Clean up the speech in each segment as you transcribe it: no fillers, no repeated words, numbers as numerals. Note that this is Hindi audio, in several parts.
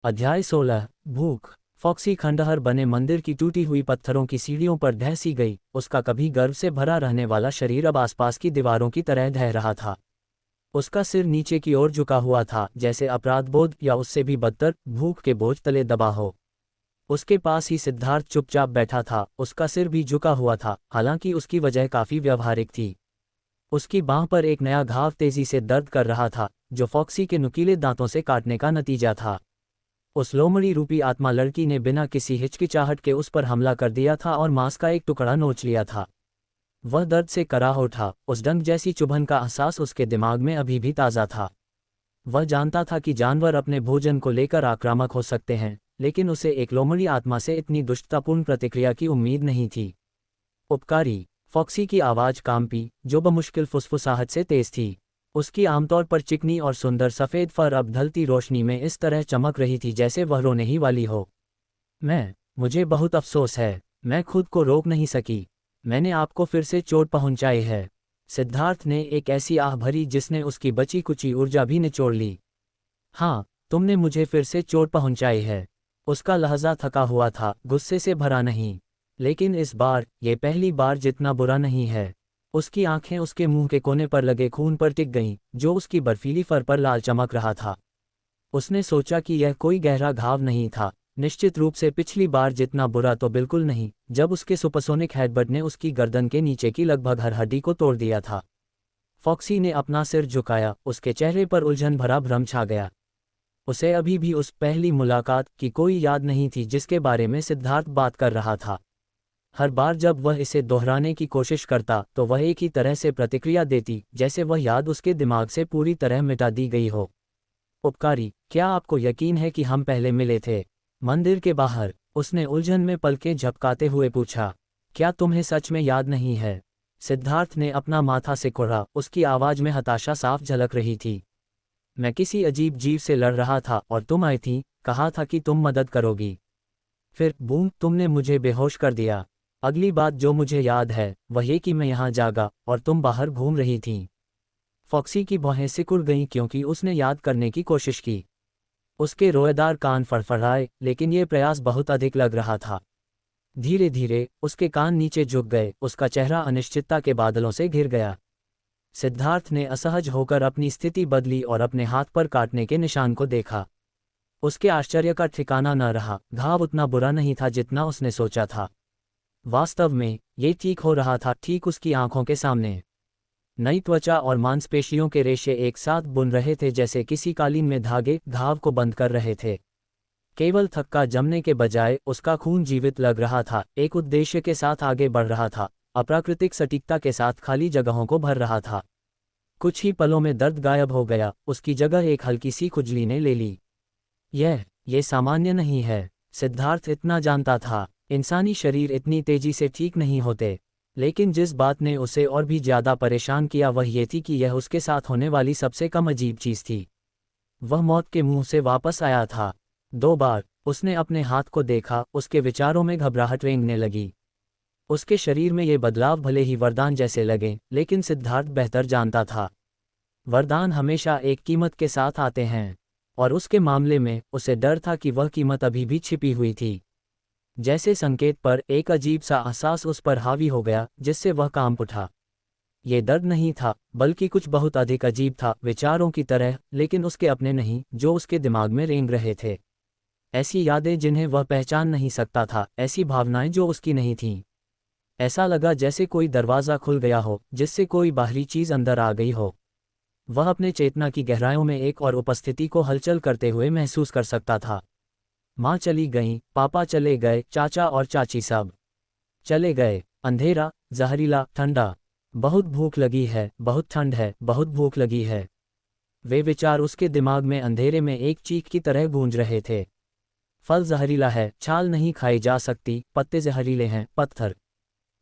अध्याय 16 भूख। फॉक्सी खंडहर बने मंदिर की टूटी हुई पत्थरों की सीढ़ियों पर ढह सी गई। उसका कभी गर्व से भरा रहने वाला शरीर अब आसपास की दीवारों की तरह ढह रहा था। उसका सिर नीचे की ओर झुका हुआ था, जैसे अपराधबोध या उससे भी बदतर, भूख के बोझ तले दबा हो। उसके पास ही सिद्धार्थ चुपचाप बैठा था, उसका सिर भी झुका हुआ था, हालांकि उसकी वजह काफ़ी व्यावहारिक थी। उसकी बांह पर एक नया घाव तेजी से दर्द कर रहा था, जो फॉक्सी के नुकीले दांतों से काटने का नतीजा था। उस लोमड़ी रूपी आत्मा लड़की ने बिना किसी हिचकिचाहट के उस पर हमला कर दिया था और मांस का एक टुकड़ा नोच लिया था। वह दर्द से कराह उठा, उस डंक जैसी चुभन का एहसास उसके दिमाग में अभी भी ताज़ा था। वह जानता था कि जानवर अपने भोजन को लेकर आक्रामक हो सकते हैं, लेकिन उसे एक लोमड़ी आत्मा से इतनी दुष्टतापूर्ण प्रतिक्रिया की उम्मीद नहीं थी। उपकारी। फॉक्सी की आवाज़ कांपी, जो बमुश्किल फुसफुसाहट से तेज थी। उसकी आमतौर पर चिकनी और सुंदर सफ़ेद फर अब ढलती रोशनी में इस तरह चमक रही थी जैसे वह रोने ही वाली हो। मुझे बहुत अफसोस है, मैं खुद को रोक नहीं सकी। मैंने आपको फिर से चोट पहुंचाई है। सिद्धार्थ ने एक ऐसी आह भरी जिसने उसकी बची कुची ऊर्जा भी निचोड़ ली। हाँ, तुमने मुझे फिर से चोट पहुंचाई है। उसका लहजा थका हुआ था, गुस्से से भरा नहीं। लेकिन इस बार, ये पहली बार जितना बुरा नहीं है। उसकी आंखें उसके मुंह के कोने पर लगे खून पर टिक गईं, जो उसकी बर्फीली फर पर लाल चमक रहा था। उसने सोचा कि यह कोई गहरा घाव नहीं था, निश्चित रूप से पिछली बार जितना बुरा तो बिल्कुल नहीं, जब उसके सुपरसोनिक हेडबट ने उसकी गर्दन के नीचे की लगभग हर हड्डी को तोड़ दिया था। फॉक्सी ने अपना सिर झुकाया, उसके चेहरे पर उलझन भरा भ्रम छा गया। उसे अभी भी उस पहली मुलाकात की कोई याद नहीं थी जिसके बारे में सिद्धार्थ बात कर रहा था। हर बार जब वह इसे दोहराने की कोशिश करता तो वह एक ही तरह से प्रतिक्रिया देती, जैसे वह याद उसके दिमाग से पूरी तरह मिटा दी गई हो। उपकारी, क्या आपको यकीन है कि हम पहले मिले थे? मंदिर के बाहर, उसने उलझन में पलकें झपकाते हुए पूछा। क्या तुम्हें सच में याद नहीं है? सिद्धार्थ ने अपना माथा सिकुड़ा, उसकी आवाज़ में हताशा साफ झलक रही थी। मैं किसी अजीब जीव से लड़ रहा था और तुम आई थी, कहा था कि तुम मदद करोगी। फिर बूम, तुमने मुझे बेहोश कर दिया। अगली बात जो मुझे याद है वह ये कि मैं यहाँ जागा और तुम बाहर घूम रही थीं। फॉक्सी की भौहें सिकुड़ गईं क्योंकि उसने याद करने की कोशिश की। उसके रोएदार कान फड़फड़ाए, लेकिन ये प्रयास बहुत अधिक लग रहा था। धीरे धीरे उसके कान नीचे झुक गए, उसका चेहरा अनिश्चितता के बादलों से घिर गया। सिद्धार्थ ने असहज होकर अपनी स्थिति बदली और अपने हाथ पर काटने के निशान को देखा। उसके आश्चर्य का ठिकाना न रहा, घाव उतना बुरा नहीं था जितना उसने सोचा था। वास्तव में, ये ठीक हो रहा था, ठीक उसकी आंखों के सामने। नई त्वचा और मांसपेशियों के रेशे एक साथ बुन रहे थे, जैसे किसी कालीन में धागे घाव को बंद कर रहे थे। केवल थक्का जमने के बजाय उसका खून जीवित लग रहा था, एक उद्देश्य के साथ आगे बढ़ रहा था, अप्राकृतिक सटीकता के साथ खाली जगहों को भर रहा था। कुछ ही पलों में दर्द गायब हो गया, उसकी जगह एक हल्की सी खुजली ने ले ली। ये सामान्य नहीं है, सिद्धार्थ इतना जानता था। इंसानी शरीर इतनी तेजी से ठीक नहीं होते। लेकिन जिस बात ने उसे और भी ज़्यादा परेशान किया वह ये थी कि यह उसके साथ होने वाली सबसे कम अजीब चीज़ थी। वह मौत के मुंह से वापस आया था। 2 बार उसने अपने हाथ को देखा, उसके विचारों में घबराहट रेंगने लगी। उसके शरीर में ये बदलाव भले ही वरदान जैसे लगे, लेकिन सिद्धार्थ बेहतर जानता था, वरदान हमेशा एक कीमत के साथ आते हैं। और उसके मामले में उसे डर था कि वह कीमत अभी भी छिपी हुई थी। जैसे संकेत पर एक अजीब सा एहसास उस पर हावी हो गया, जिससे वह कांप उठा। ये दर्द नहीं था, बल्कि कुछ बहुत अधिक अजीब था, विचारों की तरह, लेकिन उसके अपने नहीं, जो उसके दिमाग में रेंग रहे थे। ऐसी यादें जिन्हें वह पहचान नहीं सकता था, ऐसी भावनाएं जो उसकी नहीं थीं। ऐसा लगा जैसे कोई दरवाज़ा खुल गया हो, जिससे कोई बाहरी चीज़ अंदर आ गई हो। वह अपने चेतना की गहराइयों में एक और उपस्थिति को हलचल करते हुए महसूस कर सकता था। माँ चली गईं, पापा चले गए, चाचा और चाची सब चले गए। अंधेरा, जहरीला, ठंडा। बहुत भूख लगी है, बहुत ठंड है, बहुत भूख लगी है। वे विचार उसके दिमाग में अंधेरे में एक चीख की तरह गूंज रहे थे। फल जहरीला है, छाल नहीं खाई जा सकती, पत्ते जहरीले हैं, पत्थर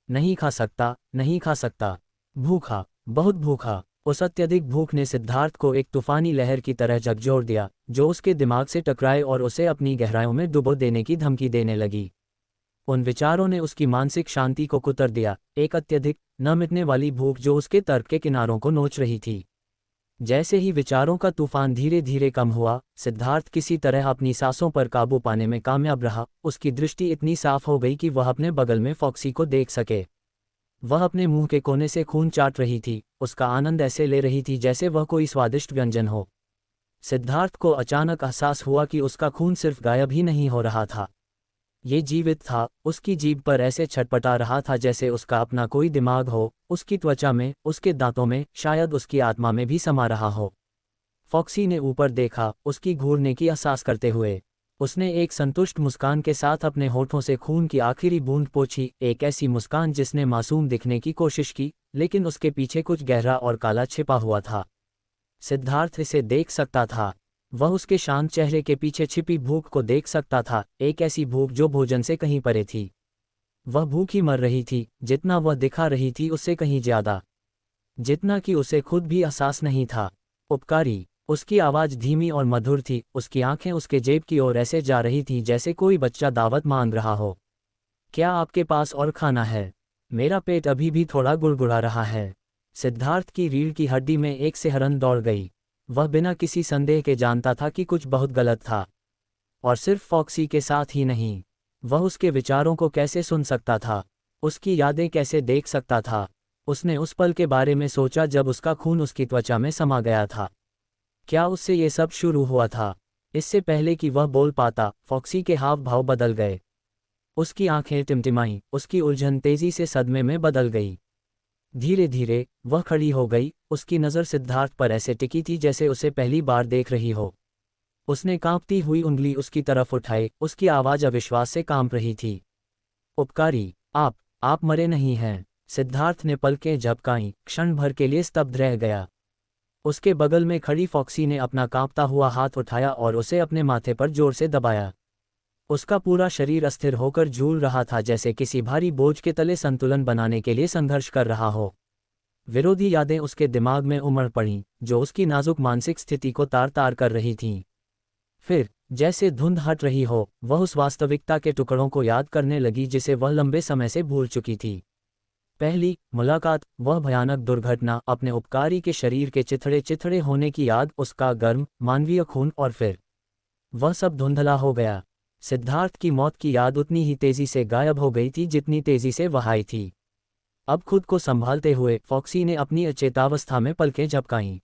नहीं खा सकता, नहीं खा सकता। भूखा, बहुत भूखा। उस अत्यधिक भूख ने सिद्धार्थ को एक तूफानी लहर की तरह झकझोर दिया, जो उसके दिमाग से टकराए और उसे अपनी गहराइयों में डुबो देने की धमकी देने लगी। उन विचारों ने उसकी मानसिक शांति को कुतर दिया, एक अत्यधिक, न मिटने वाली भूख जो उसके तर्क के किनारों को नोच रही थी। जैसे ही विचारों का तूफान धीरे धीरे कम हुआ, सिद्धार्थ किसी तरह अपनी सांसों पर काबू पाने में कामयाब रहा। उसकी दृष्टि इतनी साफ हो गई कि वह अपने बगल में फॉक्सी को देख सके। वह अपने मुंह के कोने से खून चाट रही थी, उसका आनंद ऐसे ले रही थी जैसे वह कोई स्वादिष्ट व्यंजन हो। सिद्धार्थ को अचानक एहसास हुआ कि उसका खून सिर्फ गायब ही नहीं हो रहा था, ये जीवित था। उसकी जीभ पर ऐसे छटपटा रहा था जैसे उसका अपना कोई दिमाग हो, उसकी त्वचा में, उसके दांतों में, शायद उसकी आत्मा में भी समा रहा हो। फॉक्सी ने ऊपर देखा, उसकी घूरने की एहसास करते हुए। उसने एक संतुष्ट मुस्कान के साथ अपने होठों से खून की आखिरी बूंद पोंछी, एक ऐसी मुस्कान जिसने मासूम दिखने की कोशिश की, लेकिन उसके पीछे कुछ गहरा और काला छिपा हुआ था। सिद्धार्थ इसे देख सकता था। वह उसके शांत चेहरे के पीछे छिपी भूख को देख सकता था, एक ऐसी भूख जो भोजन से कहीं परे थी। वह भूखी मर रही थी, जितना वह दिखा रही थी उससे कहीं ज्यादा, जितना कि उसे खुद भी एहसास नहीं था। उपकारी। उसकी आवाज़ धीमी और मधुर थी, उसकी आंखें उसके जेब की ओर ऐसे जा रही थीं जैसे कोई बच्चा दावत मांग रहा हो। क्या आपके पास और खाना है? मेरा पेट अभी भी थोड़ा गुड़गुड़ा रहा है। सिद्धार्थ की रीढ़ की हड्डी में एक सिहरन दौड़ गई। वह बिना किसी संदेह के जानता था कि कुछ बहुत गलत था। और सिर्फ फॉक्सी के साथ ही नहीं, वह उसके विचारों को कैसे सुन सकता था, उसकी यादें कैसे देख सकता था। उसने उस पल के बारे में सोचा जब उसका खून उसकी त्वचा में समा गया था। क्या उससे ये सब शुरू हुआ था? इससे पहले कि वह बोल पाता, फॉक्सी के हाव भाव बदल गए। उसकी आंखें टिमटिमाईं, उसकी उलझन तेजी से सदमे में बदल गई। धीरे धीरे वह खड़ी हो गई, उसकी नज़र सिद्धार्थ पर ऐसे टिकी थी जैसे उसे पहली बार देख रही हो। उसने कांपती हुई उंगली उसकी तरफ उठाई, उसकी आवाज़ अविश्वास से कांप रही थी। उपकारी, आप मरे नहीं हैं। सिद्धार्थ ने पलकें झपकाईं, क्षण भर के लिए स्तब्ध रह गया। उसके बगल में खड़ी फॉक्सी ने अपना कांपता हुआ हाथ उठाया और उसे अपने माथे पर जोर से दबाया। उसका पूरा शरीर अस्थिर होकर झूल रहा था, जैसे किसी भारी बोझ के तले संतुलन बनाने के लिए संघर्ष कर रहा हो। विरोधी यादें उसके दिमाग में उमड़ पड़ीं, जो उसकी नाजुक मानसिक स्थिति को तार तार कर रही थीं। फिर, जैसे धुंध हट रही हो, वह उस वास्तविकता के टुकड़ों को याद करने लगी जिसे वह लंबे समय से भूल चुकी थी। पहली मुलाकात, वह भयानक दुर्घटना, अपने उपकारी के शरीर के चिथड़े चिथड़े होने की याद, उसका गर्म, मानवीय खून, और फिर वह सब धुंधला हो गया। सिद्धार्थ की मौत की याद उतनी ही तेजी से गायब हो गई थी जितनी तेजी से वह आई थी। अब खुद को संभालते हुए फॉक्सी ने अपनी अचेतावस्था में पलकें झपकाईं।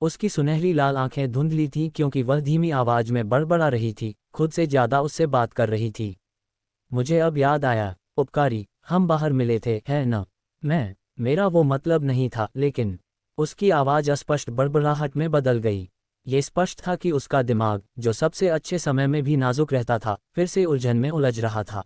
उसकी सुनहरी लाल आंखें धुंधली थीं क्योंकि वह धीमी आवाज में बड़बड़ा रही थी, खुद से ज्यादा उससे बात कर रही थी। मुझे अब याद आया, उपकारी, हम बाहर मिले थे, है न? मेरा वो मतलब नहीं था, लेकिन उसकी आवाज़ अस्पष्ट बड़बड़ाहट में बदल गई। ये स्पष्ट था कि उसका दिमाग, जो सबसे अच्छे समय में भी नाजुक रहता था, फिर से उलझन में उलझ रहा था।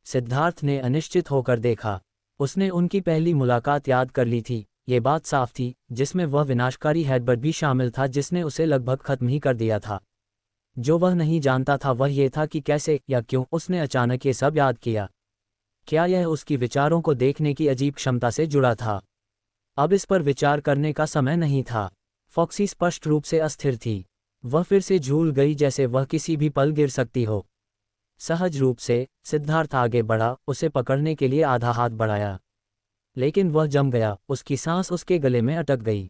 सिद्धार्थ ने अनिश्चित होकर देखा। उसने उनकी पहली मुलाकात याद कर ली थी, ये बात साफ थी, जिसमें वह विनाशकारी हेडबट भी शामिल था जिसने उसे लगभग खत्म ही कर दिया था। जो वह नहीं जानता था वह ये था कि कैसे या क्यों उसने अचानक ये सब याद किया। क्या यह उसकी विचारों को देखने की अजीब क्षमता से जुड़ा था? अब इस पर विचार करने का समय नहीं था। फॉक्सी स्पष्ट रूप से अस्थिर थी। वह फिर से झूल गई जैसे वह किसी भी पल गिर सकती हो। सहज रूप से सिद्धार्थ आगे बढ़ा, उसे पकड़ने के लिए आधा हाथ बढ़ाया, लेकिन वह जम गया, उसकी सांस उसके गले में अटक गई।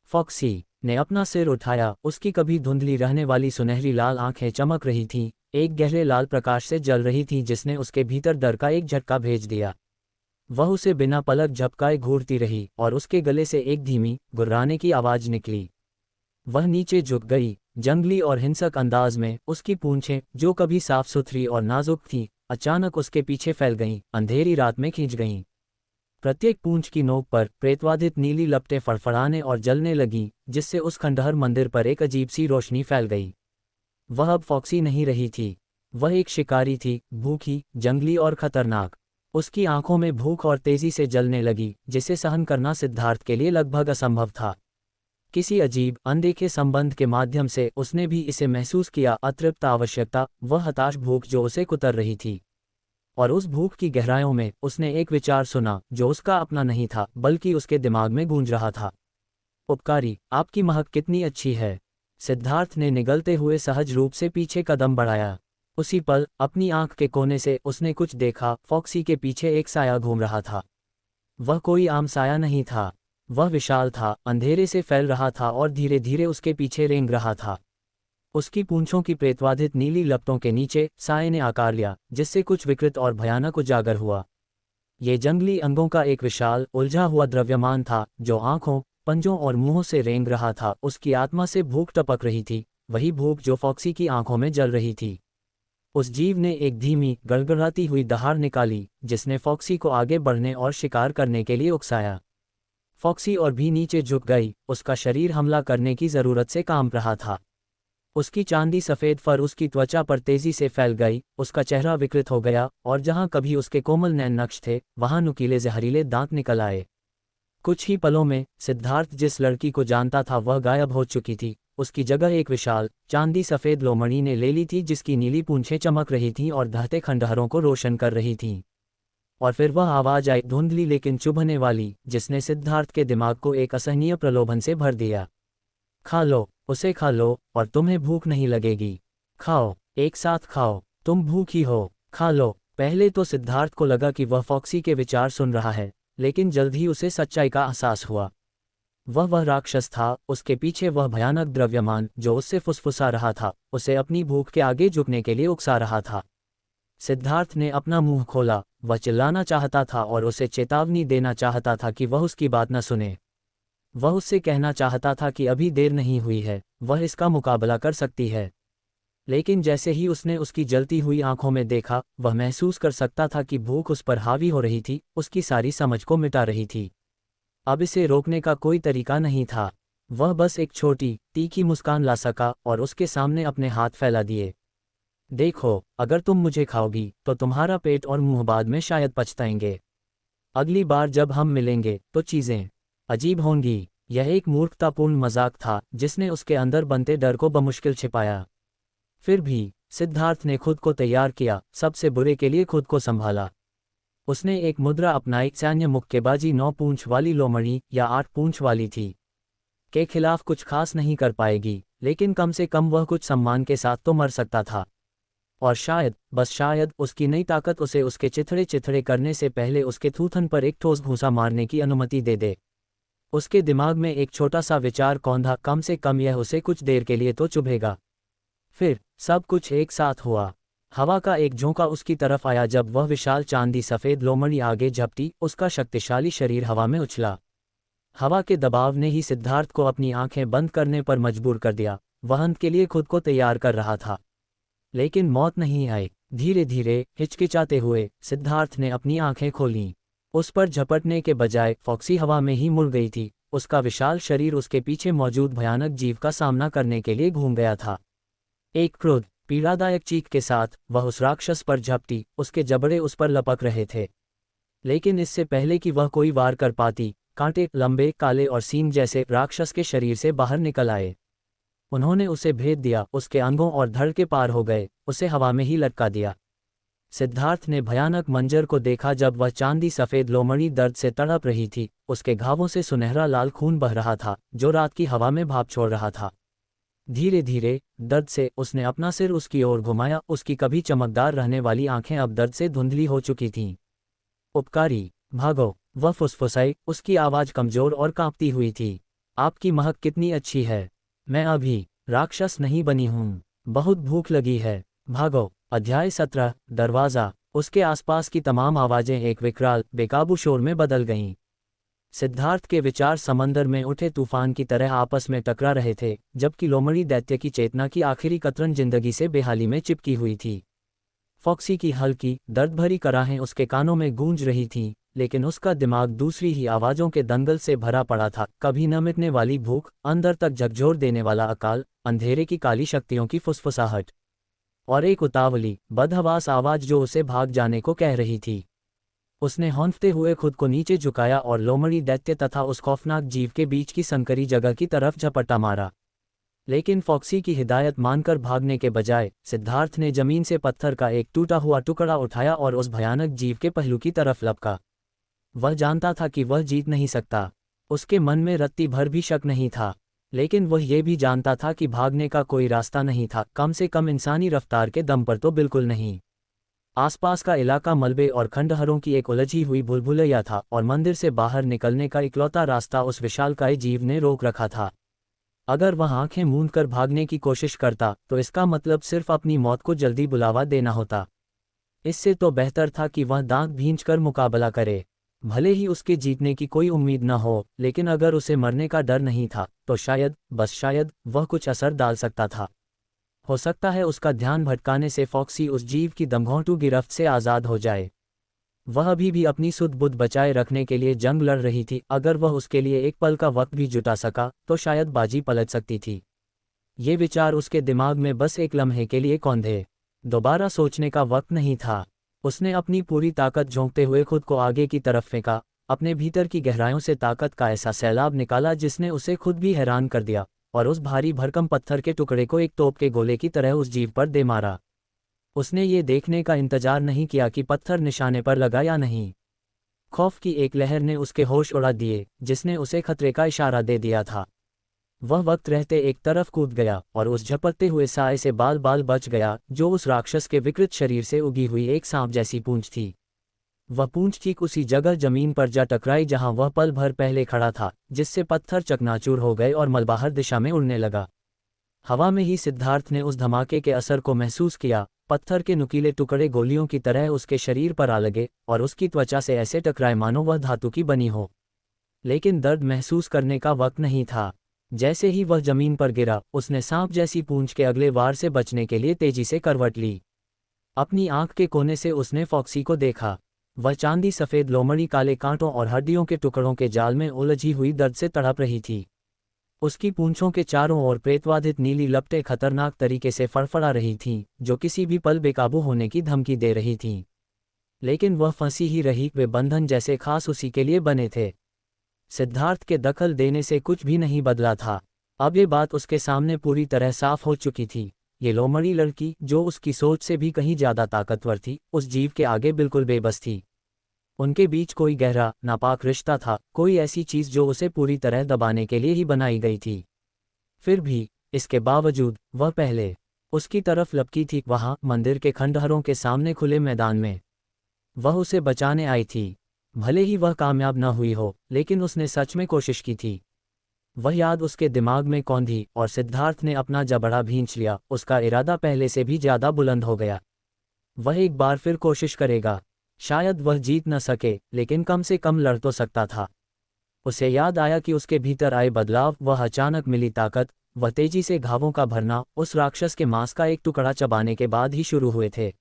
फॉक्सी ने अपना सिर उठाया, उसकी कभी धुंधली रहने वाली सुनहरी लाल आंखें चमक रही थीं, एक गहरे लाल प्रकाश से जल रही थीं जिसने उसके भीतर डर का एक झटका भेज दिया। वह उसे बिना पलक झपकाए घूरती रही और उसके गले से एक धीमी, गुर्राने की आवाज निकली। वह नीचे झुक गई, जंगली और हिंसक अंदाज में। उसकी पूंछें, जो कभी साफ सुथरी और नाजुक थीं, अचानक उसके पीछे फैल गईं, अंधेरी रात में खींच गईं। प्रत्येक पूंछ की नोक पर प्रेतवादित नीली लपटें फड़फड़ाने और जलने लगीं, जिससे उस खंडहर मंदिर पर एक अजीब सी रोशनी फैल गई। वह अब फॉक्सी नहीं रही थी, वह एक शिकारी थी, भूखी, जंगली और खतरनाक। उसकी आंखों में भूख और तेजी से जलने लगी, जिसे सहन करना सिद्धार्थ के लिए लगभग असंभव था। किसी अजीब, अनदेखे संबंध के माध्यम से उसने भी इसे महसूस किया, अतृप्त आवश्यकता, वह हताश भूख जो उसे कुतर रही थी। और उस भूख की गहराइयों में उसने एक विचार सुना, जो उसका अपना नहीं था, बल्कि उसके दिमाग में गूंज रहा था। उपकारी, आपकी महक कितनी अच्छी है। सिद्धार्थ ने निगलते हुए सहज रूप से पीछे कदम बढ़ाया। उसी पल, अपनी आंख के कोने से उसने कुछ देखा, फॉक्सी के पीछे एक साया घूम रहा था। वह कोई आम साया नहीं था। वह विशाल था, अंधेरे से फैल रहा था और धीरे धीरे उसके पीछे रेंग रहा था। उसकी पूंछों की प्रेतवाधित नीली लपटों के नीचे साए ने आकार लिया, जिससे कुछ विकृत और भयानक उजागर हुआ। ये जंगली अंगों का एक विशाल उलझा हुआ द्रव्यमान था, जो आंखों, पंजों और मुंहों से रेंग रहा था। उसकी आत्मा से भूख टपक रही थी, वही भूख जो फॉक्सी की आंखों में जल रही थी। उस जीव ने एक धीमी, गड़गड़ाती हुई दहाड़ निकाली, जिसने फॉक्सी को आगे बढ़ने और शिकार करने के लिए उकसाया। फॉक्सी और भी नीचे झुक गई, उसका शरीर हमला करने की जरूरत से कांप रहा था। उसकी चांदी सफ़ेद फर उसकी त्वचा पर तेजी से फैल गई, उसका चेहरा विकृत हो गया, और जहां कभी उसके कोमल नैन नक्श थे, वहां नुकीले जहरीले दांत निकल आए। कुछ ही पलों में सिद्धार्थ जिस लड़की को जानता था वह गायब हो चुकी थी। उसकी जगह एक विशाल चांदी सफ़ेद लोमड़ी ने ले ली थी, जिसकी नीली पूंछें चमक रही थीं और दहते खंडहरों को रोशन कर रही थीं। और फिर वह आवाज़ आई, धुंधली लेकिन चुभने वाली, जिसने सिद्धार्थ के दिमाग को एक असहनीय प्रलोभन से भर दिया। खा लो, उसे खा लो, और तुम्हें भूख नहीं लगेगी। खाओ, एक साथ खाओ, तुम भूखी हो, खा लो। पहले तो सिद्धार्थ को लगा कि वह फॉक्सी के विचार सुन रहा है, लेकिन जल्द ही उसे सच्चाई का एहसास हुआ। वह राक्षस था, उसके पीछे वह भयानक द्रव्यमान जो उससे फुसफुसा रहा था, उसे अपनी भूख के आगे झुकने के लिए उकसा रहा था। सिद्धार्थ ने अपना मुंह खोला, वह चिल्लाना चाहता था और उसे चेतावनी देना चाहता था कि वह उसकी बात न सुने। वह उससे कहना चाहता था कि अभी देर नहीं हुई है, वह इसका मुकाबला कर सकती है। लेकिन जैसे ही उसने उसकी जलती हुई आंखों में देखा, वह महसूस कर सकता था कि भूख उस पर हावी हो रही थी, उसकी सारी समझ को मिटा रही थी। अब इसे रोकने का कोई तरीका नहीं था। वह बस एक छोटी, तीखी मुस्कान ला सका और उसके सामने अपने हाथ फैला दिए। देखो, अगर तुम मुझे खाओगी, तो तुम्हारा पेट और मुंह बाद में शायद पछताएंगे। अगली बार जब हम मिलेंगे, तो चीज़ें अजीब होंगी। यह एक मूर्खतापूर्ण मजाक था, जिसने उसके अंदर बनते डर को बमुश्किल छिपाया। फिर भी सिद्धार्थ ने खुद को तैयार किया, सबसे बुरे के लिए खुद को संभाला। उसने एक मुद्रा अपनाई, सैन्य मुक्केबाजी 9 पूंछ वाली लोमड़ी या 8 पूंछ वाली थी के खिलाफ कुछ खास नहीं कर पाएगी, लेकिन कम से कम वह कुछ सम्मान के साथ तो मर सकता था। और शायद, बस शायद, उसकी नई ताकत उसे उसके चिथड़े चिथड़े करने से पहले उसके थूथन पर एक ठोस घूंसा मारने की अनुमति दे दे। उसके दिमाग में एक छोटा सा विचार कौंधा, कम से कम यह उसे कुछ देर के लिए तो चुभेगा। फिर सब कुछ एक साथ हुआ। हवा का एक झोंका उसकी तरफ आया जब वह विशाल चांदी सफ़ेद लोमड़ी आगे झपटी, उसका शक्तिशाली शरीर हवा में उछला। हवा के दबाव ने ही सिद्धार्थ को अपनी आंखें बंद करने पर मजबूर कर दिया। वह अंत के लिए खुद को तैयार कर रहा था, लेकिन मौत नहीं आई। धीरे धीरे, हिचकिचाते हुए, सिद्धार्थ ने अपनी आंखें खोलीं। उस पर झपटने के बजाय फॉक्सी हवा में ही मुड़ गई थी। उसका विशाल शरीर उसके पीछे मौजूद भयानक जीव का सामना करने के लिए घूम गया था। एक क्रोध, पीड़ादायक चीख के साथ वह उस राक्षस पर झपटी, उसके जबड़े उस पर लपक रहे थे। लेकिन इससे पहले कि वह कोई वार कर पाती, कांटे, लंबे, काले और सींग जैसे, राक्षस के शरीर से बाहर निकल आए। उन्होंने उसे भेद दिया, उसके अंगों और धड़ के पार हो गए, उसे हवा में ही लटका दिया। सिद्धार्थ ने भयानक मंजर को देखा जब वह चांदी सफ़ेद लोमड़ी दर्द से तड़प रही थी। उसके घावों से सुनहरा लाल खून बह रहा था, जो रात की हवा में भाप छोड़ रहा था। धीरे धीरे, दर्द से, उसने अपना सिर उसकी ओर घुमाया। उसकी कभी चमकदार रहने वाली आंखें अब दर्द से धुंधली हो चुकी थीं। उपकारी, भागो, वह फुसफुसाई, उसकी आवाज़ कमज़ोर और कांपती हुई थी। आपकी महक कितनी अच्छी है। मैं अभी राक्षस नहीं बनी हूँ। बहुत भूख लगी है। भागो। अध्याय 17, दरवाज़ा। उसके आसपास की तमाम आवाज़ें एक विकराल, बेकाबू शोर में बदल गईं। सिद्धार्थ के विचार समंदर में उठे तूफान की तरह आपस में टकरा रहे थे, जबकि लोमड़ी दैत्य की चेतना की आखिरी कतरन जिंदगी से बेहाली में चिपकी हुई थी। फॉक्सी की हल्की, दर्द भरी कराहें उसके कानों में गूंज रही थीं, लेकिन उसका दिमाग दूसरी ही आवाज़ों के दंगल से भरा पड़ा था। कभी न मिटने वाली भूख, अंदर तक झकझोर देने वाला अकाल, अंधेरे की काली शक्तियों की फुसफुसाहट, और एक उतावली, बदहवास आवाज़ जो उसे भाग जाने को कह रही थी। उसने हौंफते हुए खुद को नीचे झुकाया और लोमड़ी दैत्य तथा उस खौफनाक जीव के बीच की संकरी जगह की तरफ झपट्टा मारा। लेकिन फॉक्सी की हिदायत मानकर भागने के बजाय, सिद्धार्थ ने जमीन से पत्थर का एक टूटा हुआ टुकड़ा उठाया और उस भयानक जीव के पहलू की तरफ लपका। वह जानता था कि वह जीत नहीं सकता। उसके मन में रत्ती भर भी शक नहीं था, लेकिन वह ये भी जानता था कि भागने का कोई रास्ता नहीं था, कम से कम इंसानी रफ्तार के दम पर तो बिल्कुल नहीं। आसपास का इलाका मलबे और खंडहरों की एक उलझी हुई भूलभुलैया था और मंदिर से बाहर निकलने का इकलौता रास्ता उस विशालकाय जीव ने रोक रखा था। अगर वह आंखें मूंद कर भागने की कोशिश करता तो इसका मतलब सिर्फ अपनी मौत को जल्दी बुलावा देना होता। इससे तो बेहतर था कि वह दांत भींचकर मुकाबला करे। भले ही उसके जीतने की कोई उम्मीद न हो, लेकिन अगर उसे मरने का डर नहीं था तो शायद, बस शायद, वह कुछ असर डाल सकता था। हो सकता है उसका ध्यान भटकाने से फॉक्सी उस जीव की दमघोंटू गिरफ्त से आज़ाद हो जाए। वह अभी भी अपनी सुध बुध बचाए रखने के लिए जंग लड़ रही थी। अगर वह उसके लिए एक पल का वक्त भी जुटा सका तो शायद बाजी पलट सकती थी। ये विचार उसके दिमाग में बस एक लम्हे के लिए कौंधे। दोबारा सोचने का वक्त नहीं था। उसने अपनी पूरी ताकत झोंकते हुए खुद को आगे की तरफ फेंका, अपने भीतर की गहराइयों से ताकत का ऐसा सैलाब निकाला जिसने उसे खुद भी हैरान कर दिया, और उस भारी भरकम पत्थर के टुकड़े को एक तोप के गोले की तरह उस जीव पर दे मारा। उसने ये देखने का इंतजार नहीं किया कि पत्थर निशाने पर लगा या नहीं। खौफ की एक लहर ने उसके होश उड़ा दिए, जिसने उसे खतरे का इशारा दे दिया था। वह वक्त रहते एक तरफ कूद गया और उस झपटते हुए साए से बाल बाल बच गया, जो उस राक्षस के विकृत शरीर से उगी हुई एक सांप जैसी पूंछ थी। वह पूंछ ठीक उसी जगह जमीन पर जा टकराई जहां वह पल भर पहले खड़ा था, जिससे पत्थर चकनाचूर हो गए और मलबाहर दिशा में उड़ने लगा। हवा में ही सिद्धार्थ ने उस धमाके के असर को महसूस किया। पत्थर के नुकीले टुकड़े गोलियों की तरह उसके शरीर पर आ लगे और उसकी त्वचा से ऐसे टकराए मानो वह धातु की बनी हो। लेकिन दर्द महसूस करने का वक्त नहीं था। जैसे ही वह जमीन पर गिरा, उसने सांप जैसी पूंछ के अगले वार से बचने के लिए तेजी से करवट ली। अपनी आंख के कोने से उसने फॉक्सी को देखा। वह चांदी सफ़ेद लोमड़ी काले कांटों और हड्डियों के टुकड़ों के जाल में उलझी हुई दर्द से तड़प रही थी। उसकी पूंछों के चारों ओर प्रेतवाधित नीली लपटें खतरनाक तरीके से फड़फड़ा रही थीं, जो किसी भी पल बेकाबू होने की धमकी दे रही थीं। लेकिन वह फंसी ही रही, वे बंधन जैसे खास उसी के लिए बने थे। सिद्धार्थ के दखल देने से कुछ भी नहीं बदला था। अब ये बात उसके सामने पूरी तरह साफ हो चुकी थी। ये लोमड़ी लड़की, जो उसकी सोच से भी कहीं ज्यादा ताकतवर थी, उस जीव के आगे बिल्कुल बेबस थी। उनके बीच कोई गहरा, नापाक रिश्ता था, कोई ऐसी चीज जो उसे पूरी तरह दबाने के लिए ही बनाई गई थी। फिर भी, इसके बावजूद, वह पहले उसकी तरफ लपकी थी, वहां मंदिर के खंडहरों के सामने खुले मैदान में। वह उसे बचाने आई थी। भले ही वह कामयाब न हुई हो, लेकिन उसने सच में कोशिश की थी। वह याद उसके दिमाग में कौंधी और सिद्धार्थ ने अपना जबड़ा भींच लिया। उसका इरादा पहले से भी ज्यादा बुलंद हो गया। वह एक बार फिर कोशिश करेगा। शायद वह जीत न सके, लेकिन कम से कम लड़ तो सकता था। उसे याद आया कि उसके भीतर आए बदलाव, वह अचानक मिली ताकत, वह तेजी से घावों का भरना, उस राक्षस के मांस का एक टुकड़ा चबाने के बाद ही शुरू हुए थे।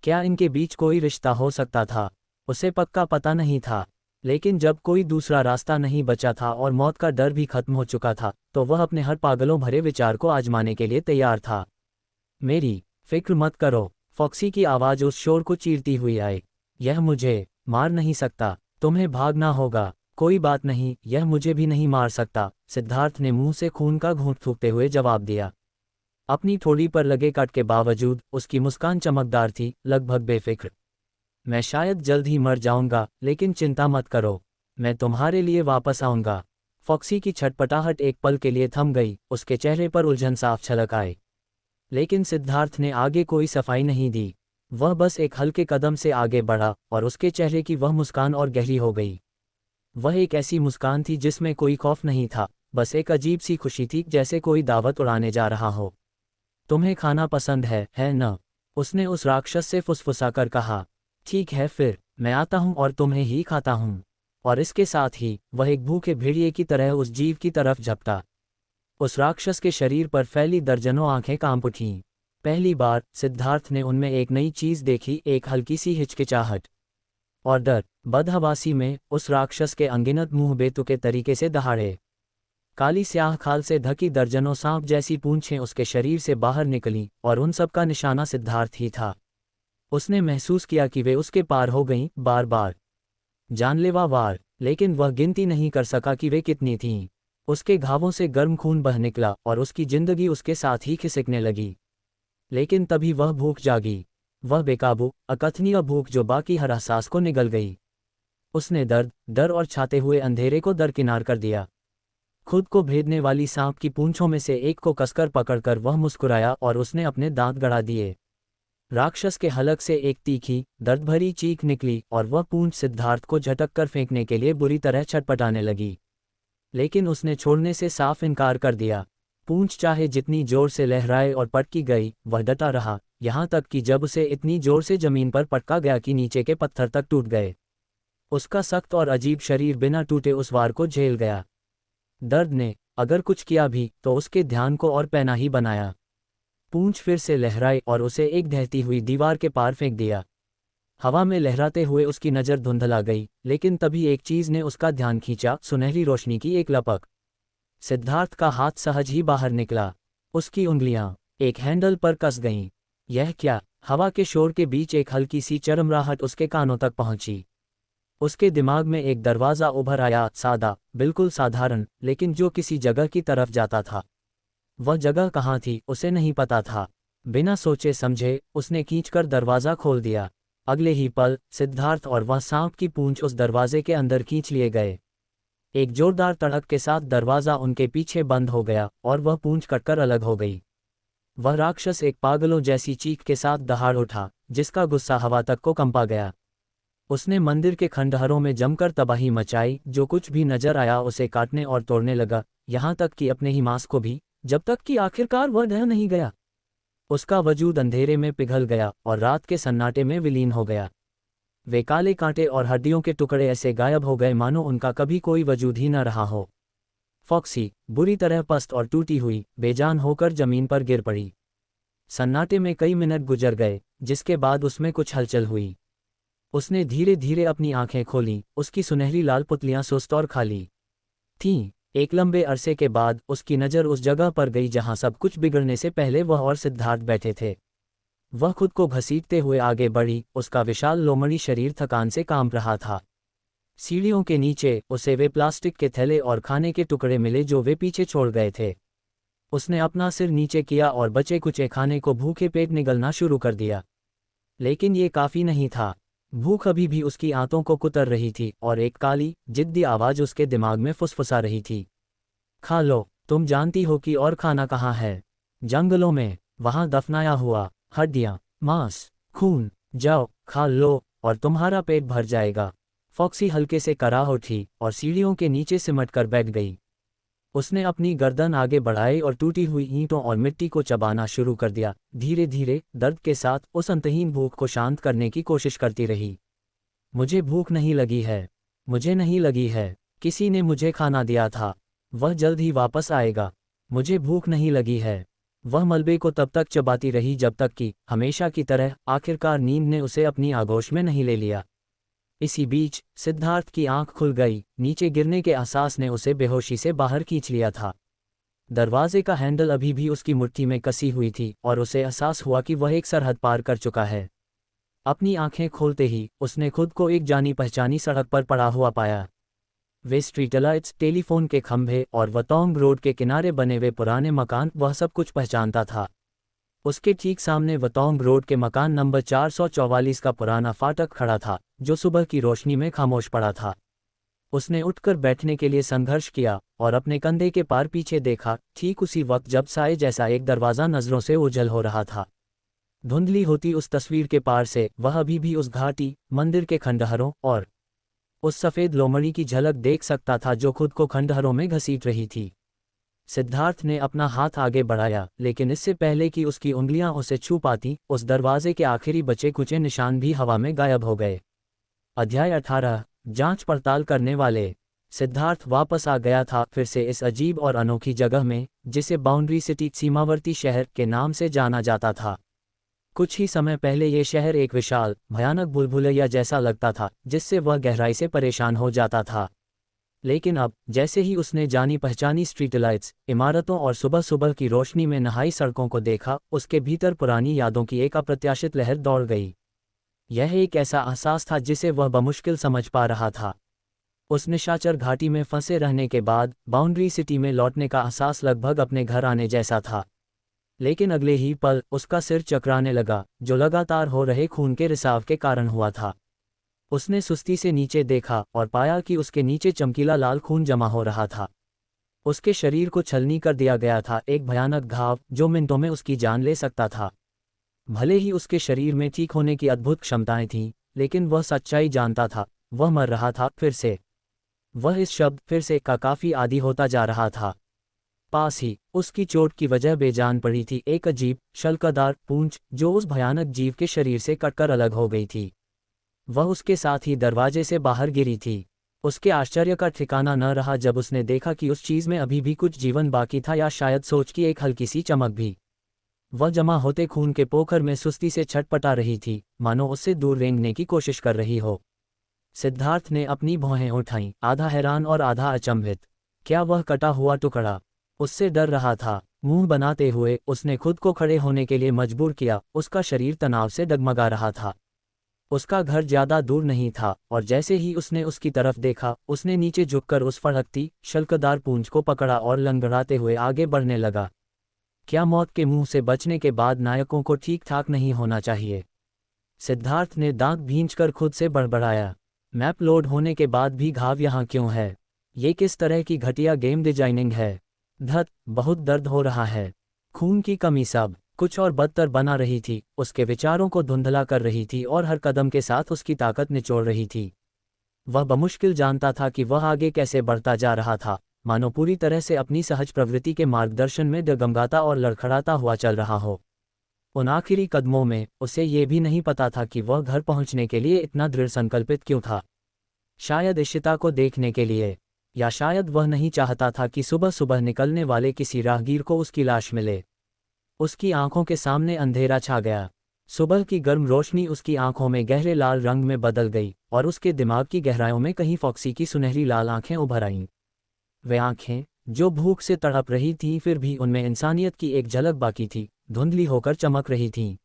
क्या इनके बीच कोई रिश्ता हो सकता था? उसे पक्का पता नहीं था। लेकिन जब कोई दूसरा रास्ता नहीं बचा था और मौत का डर भी खत्म हो चुका था, तो वह अपने हर पागलों भरे विचार को आजमाने के लिए तैयार था। मेरी फिक्र मत करो, फॉक्सी की आवाज़ उस शोर को चीरती हुई आई। यह मुझे मार नहीं सकता, तुम्हें भागना होगा। कोई बात नहीं, यह मुझे भी नहीं मार सकता, सिद्धार्थ ने मुंह से खून का घूंट फूंकते हुए जवाब दिया। अपनी ठोड़ी पर लगे कट के बावजूद उसकी मुस्कान चमकदार थी, लगभग बेफिक्र। मैं शायद जल्द ही मर जाऊंगा, लेकिन चिंता मत करो, मैं तुम्हारे लिए वापस आऊंगा। फॉक्सी की छटपटाहट एक पल के लिए थम गई, उसके चेहरे पर उलझन साफ झलक आई। लेकिन सिद्धार्थ ने आगे कोई सफाई नहीं दी। वह बस एक हल्के कदम से आगे बढ़ा और उसके चेहरे की वह मुस्कान और गहरी हो गई। वह एक ऐसी मुस्कान थी जिसमें कोई खौफ नहीं था, बस एक अजीब सी खुशी थी, जैसे कोई दावत उड़ाने जा रहा हो। तुम्हें खाना पसंद है न? उसने उस राक्षस से फुसफुसाकर कहा। ठीक है फिर, मैं आता हूं और तुम्हें ही खाता हूं। और इसके साथ ही वह एक भूखे भेड़िए की तरह उस जीव की तरफ झपटा। उस राक्षस के शरीर पर फैली दर्जनों आंखें कांप उठीं। पहली बार सिद्धार्थ ने उनमें एक नई चीज देखी, एक हल्की सी हिचकिचाहट और डर। बदहवासी में उस राक्षस के अनगिनत मुंह बेतुके तरीके से दहाड़े। काली स्याह खाल से ढकी दर्जनों सांप जैसी पूंछें उसके शरीर से बाहर निकलीं, और उन सब का निशाना सिद्धार्थ ही था। उसने महसूस किया कि वे उसके पार हो गईं, बार बार जानलेवा वार, लेकिन वह गिनती नहीं कर सका कि वे कितनी थीं। उसके घावों से गर्म खून बह निकला और उसकी जिंदगी उसके साथ ही खिसकने लगी। लेकिन तभी वह भूख जागी, वह बेकाबू, अकथनीय भूख जो बाकी हर एहसास को निगल गई। उसने दर्द, डर और छाते हुए अंधेरे को दरकिनार कर दिया। खुद को भेदने वाली सांप की पूंछों में से एक को कसकर पकड़कर वह मुस्कुराया और उसने अपने दांत गड़ा दिए। राक्षस के हलक से एक तीखी, दर्दभरी चीख निकली और वह पूंछ सिद्धार्थ को झटक कर फेंकने के लिए बुरी तरह छटपटाने लगी। लेकिन उसने छोड़ने से साफ इनकार कर दिया। पूंछ चाहे जितनी जोर से लहराए और पटकी गई, वह डटा रहा, यहाँ तक कि जब उसे इतनी जोर से जमीन पर पटका गया कि नीचे के पत्थर तक टूट गए। उसका सख्त और अजीब शरीर बिना टूटे उस वार को झेल गया। दर्द ने अगर कुछ किया भी तो उसके ध्यान को और पैना ही बनाया। पूंछ फिर से लहराई और उसे एक ढहती हुई दीवार के पार फेंक दिया। हवा में लहराते हुए उसकी नज़र धुंधला गई, लेकिन तभी एक चीज़ ने उसका ध्यान खींचा, सुनहरी रोशनी की एक लपक। सिद्धार्थ का हाथ सहज ही बाहर निकला। उसकी उंगलियां एक हैंडल पर कस गईं। यह क्या? हवा के शोर के बीच एक हल्की सी चरमराहट उसके कानों तक पहुंची। उसके दिमाग में एक दरवाज़ा उभर आया, सादा, बिल्कुल साधारण, लेकिन जो किसी जगह की तरफ जाता था। वह जगह कहाँ थी उसे नहीं पता था। बिना सोचे समझे उसने खींचकर दरवाज़ा खोल दिया। अगले ही पल सिद्धार्थ और वह सांप की पूंछ उस दरवाजे के अंदर खींच लिए गए। एक जोरदार तड़क के साथ दरवाज़ा उनके पीछे बंद हो गया और वह पूंछ कटकर अलग हो गई। वह राक्षस एक पागलों जैसी चीख के साथ दहाड़ उठा, जिसका गुस्सा हवा तक को कंपा गया। उसने मंदिर के खंडहरों में जमकर तबाही मचाई, जो कुछ भी नजर आया उसे काटने और तोड़ने लगा, यहाँ तक कि अपने ही मांस को भी, जब तक कि आखिरकार वह ढह नहीं गया। उसका वजूद अंधेरे में पिघल गया और रात के सन्नाटे में विलीन हो गया। वे काले कांटे और हड्डियों के टुकड़े ऐसे गायब हो गए मानो उनका कभी कोई वजूद ही न रहा हो। फॉक्सी बुरी तरह पस्त और टूटी हुई, बेजान होकर जमीन पर गिर पड़ी। सन्नाटे में कई मिनट गुजर गए, जिसके बाद उसमें कुछ हलचल हुई। उसने धीरे धीरे अपनी आंखें खोलीं, उसकी सुनहरी लाल पुतलियां सुस्त और खाली थीं। एक लंबे अरसे के बाद उसकी नज़र उस जगह पर गई जहां सब कुछ बिगड़ने से पहले वह और सिद्धार्थ बैठे थे। वह खुद को घसीटते हुए आगे बढ़ी, उसका विशाल लोमड़ी शरीर थकान से कांप रहा था। सीढ़ियों के नीचे उसे वे प्लास्टिक के थैले और खाने के टुकड़े मिले जो वे पीछे छोड़ गए थे। उसने अपना सिर नीचे किया और बचे कुचे खाने को भूखे पेट निगलना शुरू कर दिया। लेकिन ये काफ़ी नहीं था। भूख अभी भी उसकी आंतों को कुतर रही थी और एक काली, जिद्दी आवाज़ उसके दिमाग में फुसफुसा रही थी। खा लो, तुम जानती हो कि और खाना कहाँ है? जंगलों में, वहाँ दफनाया हुआ, हड्डियाँ, मांस, खून। जाओ, खा लो और तुम्हारा पेट भर जाएगा। फॉक्सी हल्के से कराह उठी और सीढ़ियों के नीचे सिमट कर बैठ गई। उसने अपनी गर्दन आगे बढ़ाई और टूटी हुई ईंटों और मिट्टी को चबाना शुरू कर दिया। धीरे धीरे दर्द के साथ उस अंतहीन भूख को शांत करने की कोशिश करती रही। मुझे भूख नहीं लगी है, मुझे नहीं लगी है, किसी ने मुझे खाना दिया था, वह जल्द ही वापस आएगा, मुझे भूख नहीं लगी है। वह मलबे को तब तक चबाती रही जब तक कि, हमेशा की तरह, आखिरकार नींद ने उसे अपनी आगोश में नहीं ले लिया। इसी बीच सिद्धार्थ की आंख खुल गई। नीचे गिरने के एहसास ने उसे बेहोशी से बाहर खींच लिया था। दरवाजे का हैंडल अभी भी उसकी मुट्ठी में कसी हुई थी और उसे एहसास हुआ कि वह एक सरहद पार कर चुका है। अपनी आंखें खोलते ही उसने खुद को एक जानी पहचानी सड़क पर पड़ा हुआ पाया। वे स्ट्रीट लाइट्स, टेलीफोन के खंभे और वतोंग रोड के किनारे बने हुए पुराने मकान, वह सब कुछ पहचानता था। उसके ठीक सामने वतोंग रोड के मकान नंबर 444 का पुराना फाटक खड़ा था, जो सुबह की रोशनी में खामोश पड़ा था। उसने उठकर बैठने के लिए संघर्ष किया और अपने कंधे के पार पीछे देखा, ठीक उसी वक्त जब साए जैसा एक दरवाज़ा नज़रों से ओझल हो रहा था। धुंधली होती उस तस्वीर के पार से वह अभी भी उस घाटी, मंदिर के खंडहरों और उस सफ़ेद लोमड़ी की झलक देख सकता था जो खुद को खंडहरों में घसीट रही थी। सिद्धार्थ ने अपना हाथ आगे बढ़ाया, लेकिन इससे पहले कि उसकी उंगलियां उसे छू पाती, उस दरवाजे के आखिरी बचे कुचे निशान भी हवा में गायब हो गए। अध्याय 18 जांच पड़ताल करने वाले। सिद्धार्थ वापस आ गया था, फिर से इस अजीब और अनोखी जगह में, जिसे बाउंड्री सिटी, सीमावर्ती शहर के नाम से जाना जाता था। कुछ ही समय पहले ये शहर एक विशाल, भयानक भूलभुलैया जैसा लगता था, जिससे वह गहराई से परेशान हो जाता था। लेकिन अब, जैसे ही उसने जानी पहचानी स्ट्रीट लाइट्स, इमारतों और सुबह सुबह की रोशनी में नहाई सड़कों को देखा, उसके भीतर पुरानी यादों की एक अप्रत्याशित लहर दौड़ गई। यह एक ऐसा एहसास था जिसे वह बमुश्किल समझ पा रहा था। उस निशाचर घाटी में फंसे रहने के बाद बाउंड्री सिटी में लौटने का एहसास लगभग अपने घर आने जैसा था। लेकिन अगले ही पल उसका सिर चकराने लगा, जो लगातार हो रहे खून के रिसाव के कारण हुआ था। उसने सुस्ती से नीचे देखा और पाया कि उसके नीचे चमकीला लाल खून जमा हो रहा था। उसके शरीर को छलनी कर दिया गया था, एक भयानक घाव जो मिनटों में उसकी जान ले सकता था। भले ही उसके शरीर में ठीक होने की अद्भुत क्षमताएं थीं, लेकिन वह सच्चाई जानता था, वह मर रहा था फिर से। वह इस शब्द फिर से का काफ़ी आदी होता जा रहा था। पास ही उसकी चोट की वजह बेजान पड़ी थी एक अजीब शल्कदार पूंछ जो उस भयानक जीव के शरीर से कटकर अलग हो गई थी। वह उसके साथ ही दरवाजे से बाहर गिरी थी। उसके आश्चर्य का ठिकाना न रहा जब उसने देखा कि उस चीज़ में अभी भी कुछ जीवन बाकी था, या शायद सोच की एक हल्की सी चमक भी। वह जमा होते खून के पोखर में सुस्ती से छटपटा रही थी, मानो उससे दूर रेंगने की कोशिश कर रही हो। सिद्धार्थ ने अपनी भौहें उठाईं, आधा हैरान और आधा अचंभित। क्या वह कटा हुआ टुकड़ा उससे डर रहा था? मुंह बनाते हुए उसने खुद को खड़े होने के लिए मजबूर किया। उसका शरीर तनाव से डगमगा रहा था। उसका घर ज्यादा दूर नहीं था, और जैसे ही उसने उसकी तरफ देखा, उसने नीचे झुककर उस फड़कती शल्कदार पूंछ को पकड़ा और लंगड़ाते हुए आगे बढ़ने लगा। क्या मौत के मुंह से बचने के बाद नायकों को ठीक ठाक नहीं होना चाहिए? सिद्धार्थ ने दांत भींचकर खुद से बड़बड़ाया। मैप लोड होने के बाद भी घाव यहाँ क्यों है? ये किस तरह की घटिया गेम डिजाइनिंग है? धत, बहुत दर्द हो रहा है। खून की कमी सब कुछ और बदतर बना रही थी, उसके विचारों को धुंधला कर रही थी और हर कदम के साथ उसकी ताकत निचोड़ रही थी। वह बमुश्किल जानता था कि वह आगे कैसे बढ़ता जा रहा था, मानो पूरी तरह से अपनी सहज प्रवृत्ति के मार्गदर्शन में डगमगाता और लड़खड़ाता हुआ चल रहा हो। उन आखिरी कदमों में उसे ये भी नहीं पता था कि वह घर पहुंचने के लिए इतना दृढ़ संकल्पित क्यों था। शायद इशिता को देखने के लिए, या शायद वह नहीं चाहता था कि सुबह सुबह निकलने वाले किसी राहगीर को उसकी लाश मिले। उसकी आंखों के सामने अंधेरा छा गया। सुबह की गर्म रोशनी उसकी आंखों में गहरे लाल रंग में बदल गई, और उसके दिमाग की गहराइयों में कहीं फॉक्सी की सुनहरी लाल आंखें उभर आईं। वे आंखें जो भूख से तड़प रही थीं, फिर भी उनमें इंसानियत की एक झलक बाकी थी, धुंधली होकर चमक रही थीं।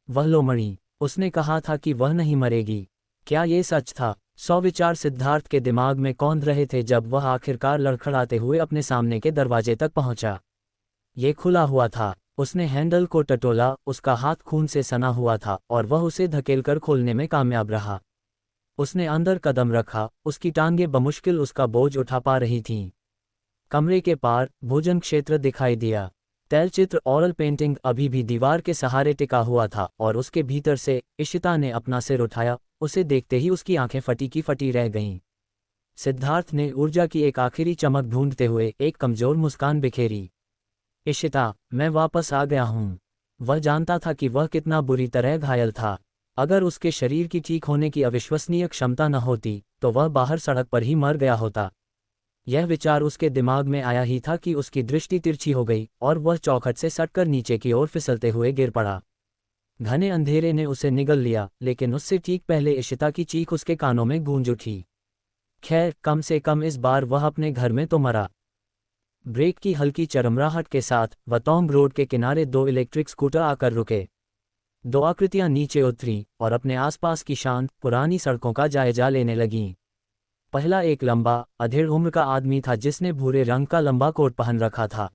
वह लोमड़ी, उसने कहा था कि वह नहीं मरेगी। क्या ये सच था? 100 विचार सिद्धार्थ के दिमाग में कौंध रहे थे जब वह आखिरकार लड़खड़ाते हुए अपने सामने के दरवाजे तक पहुंचा। ये खुला हुआ था। उसने हैंडल को टटोला, उसका हाथ खून से सना हुआ था, और वह उसे धकेलकर खोलने में कामयाब रहा। उसने अंदर कदम रखा, उसकी टांगें बमुश्किल उसका बोझ उठा पा रही थीं। कमरे के पार भोजन क्षेत्र दिखाई दिया। तैलचित्र ऑरल पेंटिंग अभी भी दीवार के सहारे टिका हुआ था, और उसके भीतर से इशिता ने अपना सिर उठाया। उसे देखते ही उसकी आंखें फटी की फटी रह गईं। सिद्धार्थ ने ऊर्जा की एक आखिरी चमक ढूंढते हुए एक कमजोर मुस्कान बिखेरी। इशिता, मैं वापस आ गया हूं। वह जानता था कि वह कितना बुरी तरह घायल था। अगर उसके शरीर की ठीक होने की अविश्वसनीय क्षमता न होती, तो वह बाहर सड़क पर ही मर गया होता। यह विचार उसके दिमाग में आया ही था कि उसकी दृष्टि तिरछी हो गई, और वह चौखट से सटकर नीचे की ओर फिसलते हुए गिर पड़ा। घने अंधेरे ने उसे निगल लिया, लेकिन उससे ठीक पहले इशिता की चीख उसके कानों में गूंज उठी। खैर, कम से कम इस बार वह अपने घर में तो मरा। ब्रेक की हल्की चरमराहट के साथ वतौंग रोड के किनारे 2 इलेक्ट्रिक स्कूटर आकर रुके। 2 आकृतियां नीचे उतरीं और अपने आसपास की शांत पुरानी सड़कों का जायजा लेने लगीं। पहला एक लंबा अधेड़ उम्र का आदमी था जिसने भूरे रंग का लंबा कोट पहन रखा था।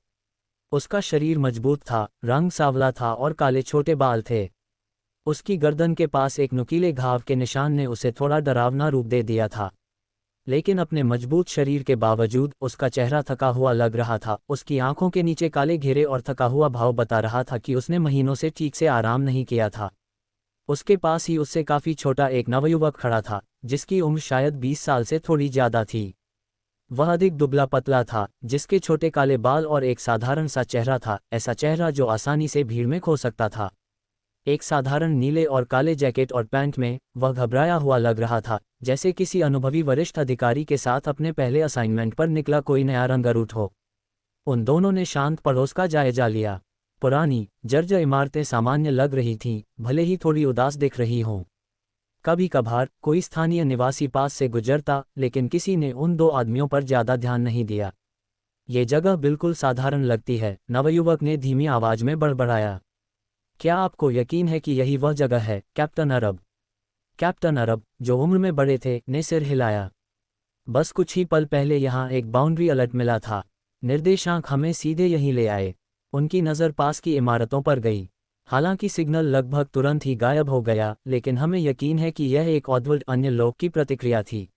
उसका शरीर मजबूत था, रंग सांवला था और काले छोटे बाल थे। उसकी गर्दन के पास एक नुकीले घाव के निशान ने उसे थोड़ा डरावना रूप दे दिया था। लेकिन अपने मजबूत शरीर के बावजूद उसका चेहरा थका हुआ लग रहा था। उसकी आंखों के नीचे काले घेरे और थका हुआ भाव बता रहा था कि उसने महीनों से ठीक से आराम नहीं किया था। उसके पास ही उससे काफ़ी छोटा एक नवयुवक खड़ा था, जिसकी उम्र शायद 20 साल से थोड़ी ज़्यादा थी। वह अधिक दुबला पतला था, जिसके छोटे काले बाल और एक साधारण सा चेहरा था, ऐसा चेहरा जो आसानी से भीड़ में खो सकता था। एक साधारण नीले और काले जैकेट और पैंट में वह घबराया हुआ लग रहा था, जैसे किसी अनुभवी वरिष्ठ अधिकारी के साथ अपने पहले असाइनमेंट पर निकला कोई नया रंगरूट हो। उन दोनों ने शांत पड़ोस का जायजा लिया। पुरानी जर्जर इमारतें सामान्य लग रही थीं, भले ही थोड़ी उदास दिख रही हों। कभी कभार कोई स्थानीय निवासी पास से गुजरता, लेकिन किसी ने उन 2 आदमियों पर ज्यादा ध्यान नहीं दिया। ये जगह बिल्कुल साधारण लगती है, नवयुवक ने धीमी आवाज में बड़बड़ाया। क्या आपको यकीन है कि यही वह जगह है, कैप्टन अरब? कैप्टन अरब, जो उम्र में बड़े थे, ने सिर हिलाया। बस कुछ ही पल पहले यहाँ एक बाउंड्री अलर्ट मिला था। निर्देशांक हमें सीधे यहीं ले आए। उनकी नज़र पास की इमारतों पर गई। हालांकि सिग्नल लगभग तुरंत ही गायब हो गया, लेकिन हमें यकीन है कि यह एक अद्भुत अन्य लोक की प्रतिक्रिया थी।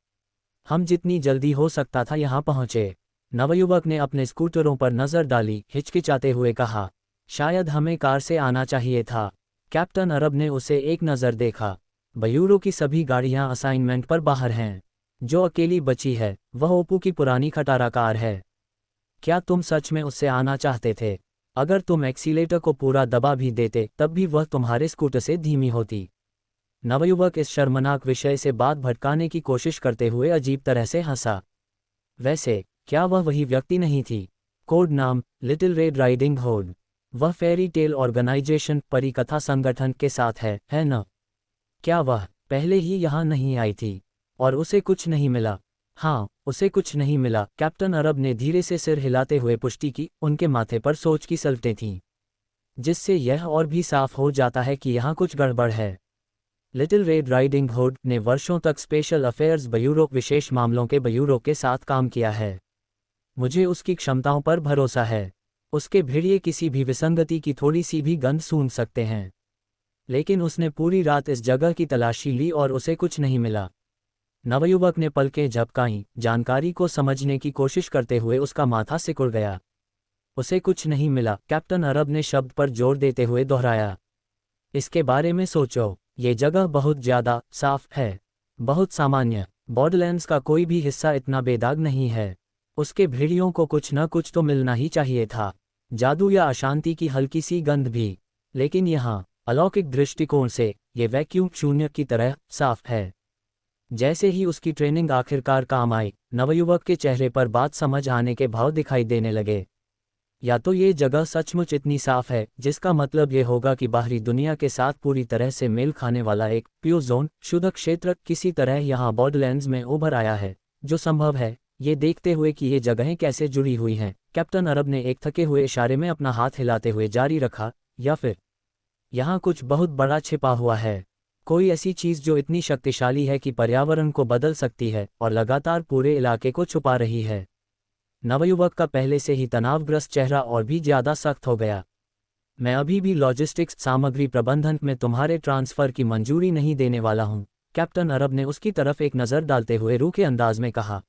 हम जितनी जल्दी हो सकता था यहाँ पहुँचे। नवयुवक ने अपने स्कूटरों पर नज़र डाली, हिचकिचाते हुए कहा, शायद हमें कार से आना चाहिए था। कैप्टन अरब ने उसे एक नज़र देखा। बयूरो की सभी गाड़ियां असाइनमेंट पर बाहर हैं। जो अकेली बची है वह ओप्पो की पुरानी खटारा कार है। क्या तुम सच में उससे आना चाहते थे? अगर तुम एक्सीलेटर को पूरा दबा भी देते तब भी वह तुम्हारे स्कूटर से धीमी होती। नवयुवक इस शर्मनाक विषय से बात भटकाने की कोशिश करते हुए अजीब तरह से हंसा। वैसे क्या वह वही व्यक्ति नहीं थी? कोड नाम लिटिल रेड राइडिंग हुड। वह फेरी टेल ऑर्गेनाइजेशन परिकथा संगठन के साथ है न? क्या वह पहले ही यहाँ नहीं आई थी और उसे कुछ नहीं मिला? हाँ, उसे कुछ नहीं मिला। कैप्टन अरब ने धीरे से सिर हिलाते हुए पुष्टि की। उनके माथे पर सोच की सल्टें थीं, जिससे यह और भी साफ हो जाता है कि यहाँ कुछ गड़बड़ है। लिटिल रेड राइडिंग हुड ने वर्षों तक स्पेशल अफेयर्स ब्यूरो विशेष मामलों के ब्यूरो के साथ काम किया है। मुझे उसकी क्षमताओं पर भरोसा है। उसके भेड़िए किसी भी विसंगति की थोड़ी सी भी गंध सूंघ सकते हैं। लेकिन उसने पूरी रात इस जगह की तलाशी ली और उसे कुछ नहीं मिला। नवयुवक ने पलकें झपकाईं, जानकारी को समझने की कोशिश करते हुए उसका माथा सिकुड़ गया। उसे कुछ नहीं मिला, कैप्टन अरब ने शब्द पर जोर देते हुए दोहराया। इसके बारे में सोचो, ये जगह बहुत ज़्यादा साफ है, बहुत सामान्य। बॉर्डरलैंड्स का कोई भी हिस्सा इतना बेदाग नहीं है। उसके भेड़ियों को कुछ न कुछ तो मिलना ही चाहिए था, जादू या अशांति की हल्की सी गंध भी। लेकिन यहाँ अलौकिक दृष्टिकोण से ये वैक्यूम शून्य की तरह साफ है। जैसे ही उसकी ट्रेनिंग आखिरकार काम आई, नवयुवक के चेहरे पर बात समझ आने के भाव दिखाई देने लगे। या तो ये जगह सचमुच इतनी साफ है, जिसका मतलब ये होगा कि बाहरी दुनिया के साथ पूरी तरह से मेल खाने वाला एक प्योर जोन, शुद्ध क्षेत्र किसी तरह यहाँ बॉर्डरलैंड्स में उभर आया है, जो संभव है ये देखते हुए कि ये जगहें कैसे जुड़ी हुई हैं। कैप्टन अरब ने एक थके हुए इशारे में अपना हाथ हिलाते हुए जारी रखा, या फिर यहाँ कुछ बहुत बड़ा छिपा हुआ है, कोई ऐसी चीज़ जो इतनी शक्तिशाली है कि पर्यावरण को बदल सकती है और लगातार पूरे इलाके को छुपा रही है। नवयुवक का पहले से ही तनावग्रस्त चेहरा और भी ज़्यादा सख्त हो गया। मैं अभी भी लॉजिस्टिक्स सामग्री प्रबंधन में तुम्हारे ट्रांसफ़र की मंजूरी नहीं देने वाला हूँ, कैप्टन अरब ने उसकी तरफ एक नज़र डालते हुए रूखे अंदाज में कहा।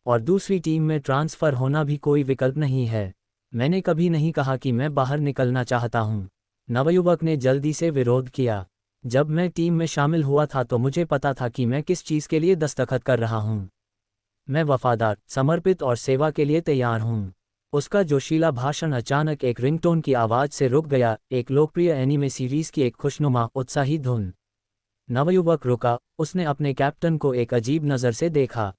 और दूसरी टीम में ट्रांसफ़र होना भी कोई विकल्प नहीं है। मैंने कभी नहीं कहा कि मैं बाहर निकलना चाहता हूँ। नवयुवक ने जल्दी से विरोध किया। जब मैं टीम में शामिल हुआ था तो मुझे पता था कि मैं किस चीज़ के लिए दस्तखत कर रहा हूँ। मैं वफादार, समर्पित और सेवा के लिए तैयार हूँ। उसका जोशीला भाषण अचानक एक रिंगटोन की आवाज़ से रुक गया, एक लोकप्रिय एनीमे सीरीज़ की एक खुशनुमा उत्साही धुन। नवयुवक रुका, उसने अपने कैप्टन को एक अजीब नज़र से देखा।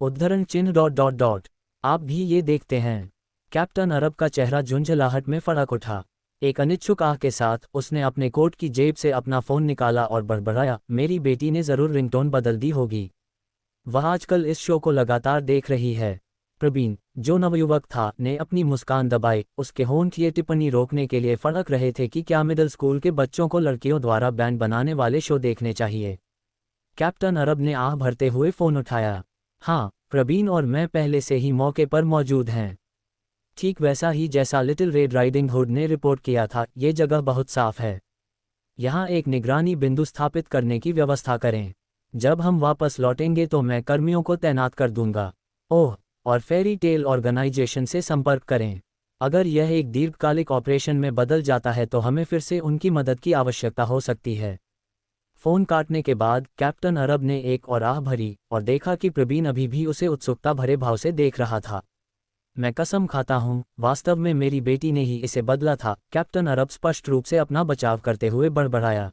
उद्धरण चिन्ह ... आप भी ये देखते हैं? कैप्टन अरब का चेहरा झुंझलाहट में फड़क उठा। एक अनिच्छुक आह के साथ उसने अपने कोट की जेब से अपना फ़ोन निकाला और बड़बड़ाया, मेरी बेटी ने ज़रूर रिंगटोन बदल दी होगी। वह आजकल इस शो को लगातार देख रही है। प्रवीण, जो नवयुवक था, ने अपनी मुस्कान दबाई। उसके होंठ ये टिप्पणी रोकने के लिए फड़क रहे थे कि क्या मिडिल स्कूल के बच्चों को लड़कियों द्वारा बैंड बनाने वाले शो देखने चाहिए। कैप्टन अरब ने आह भरते हुए फ़ोन उठाया। हाँ, प्रवीण और मैं पहले से ही मौके पर मौजूद हैं। ठीक वैसा ही जैसा लिटिल रेड राइडिंग हुड ने रिपोर्ट किया था, ये जगह बहुत साफ है। यहाँ एक निगरानी बिंदु स्थापित करने की व्यवस्था करें। जब हम वापस लौटेंगे तो मैं कर्मियों को तैनात कर दूंगा। ओह, और फेरी टेल ऑर्गेनाइजेशन से संपर्क करें। अगर यह एक दीर्घकालिक ऑपरेशन में बदल जाता है तो हमें फिर से उनकी मदद की आवश्यकता हो सकती है। फ़ोन काटने के बाद कैप्टन अरब ने एक और आह भरी और देखा कि प्रवीण अभी भी उसे उत्सुकता भरे भाव से देख रहा था। मैं कसम खाता हूँ, वास्तव में मेरी बेटी ने ही इसे बदला था, कैप्टन अरब स्पष्ट रूप से अपना बचाव करते हुए बड़बड़ाया।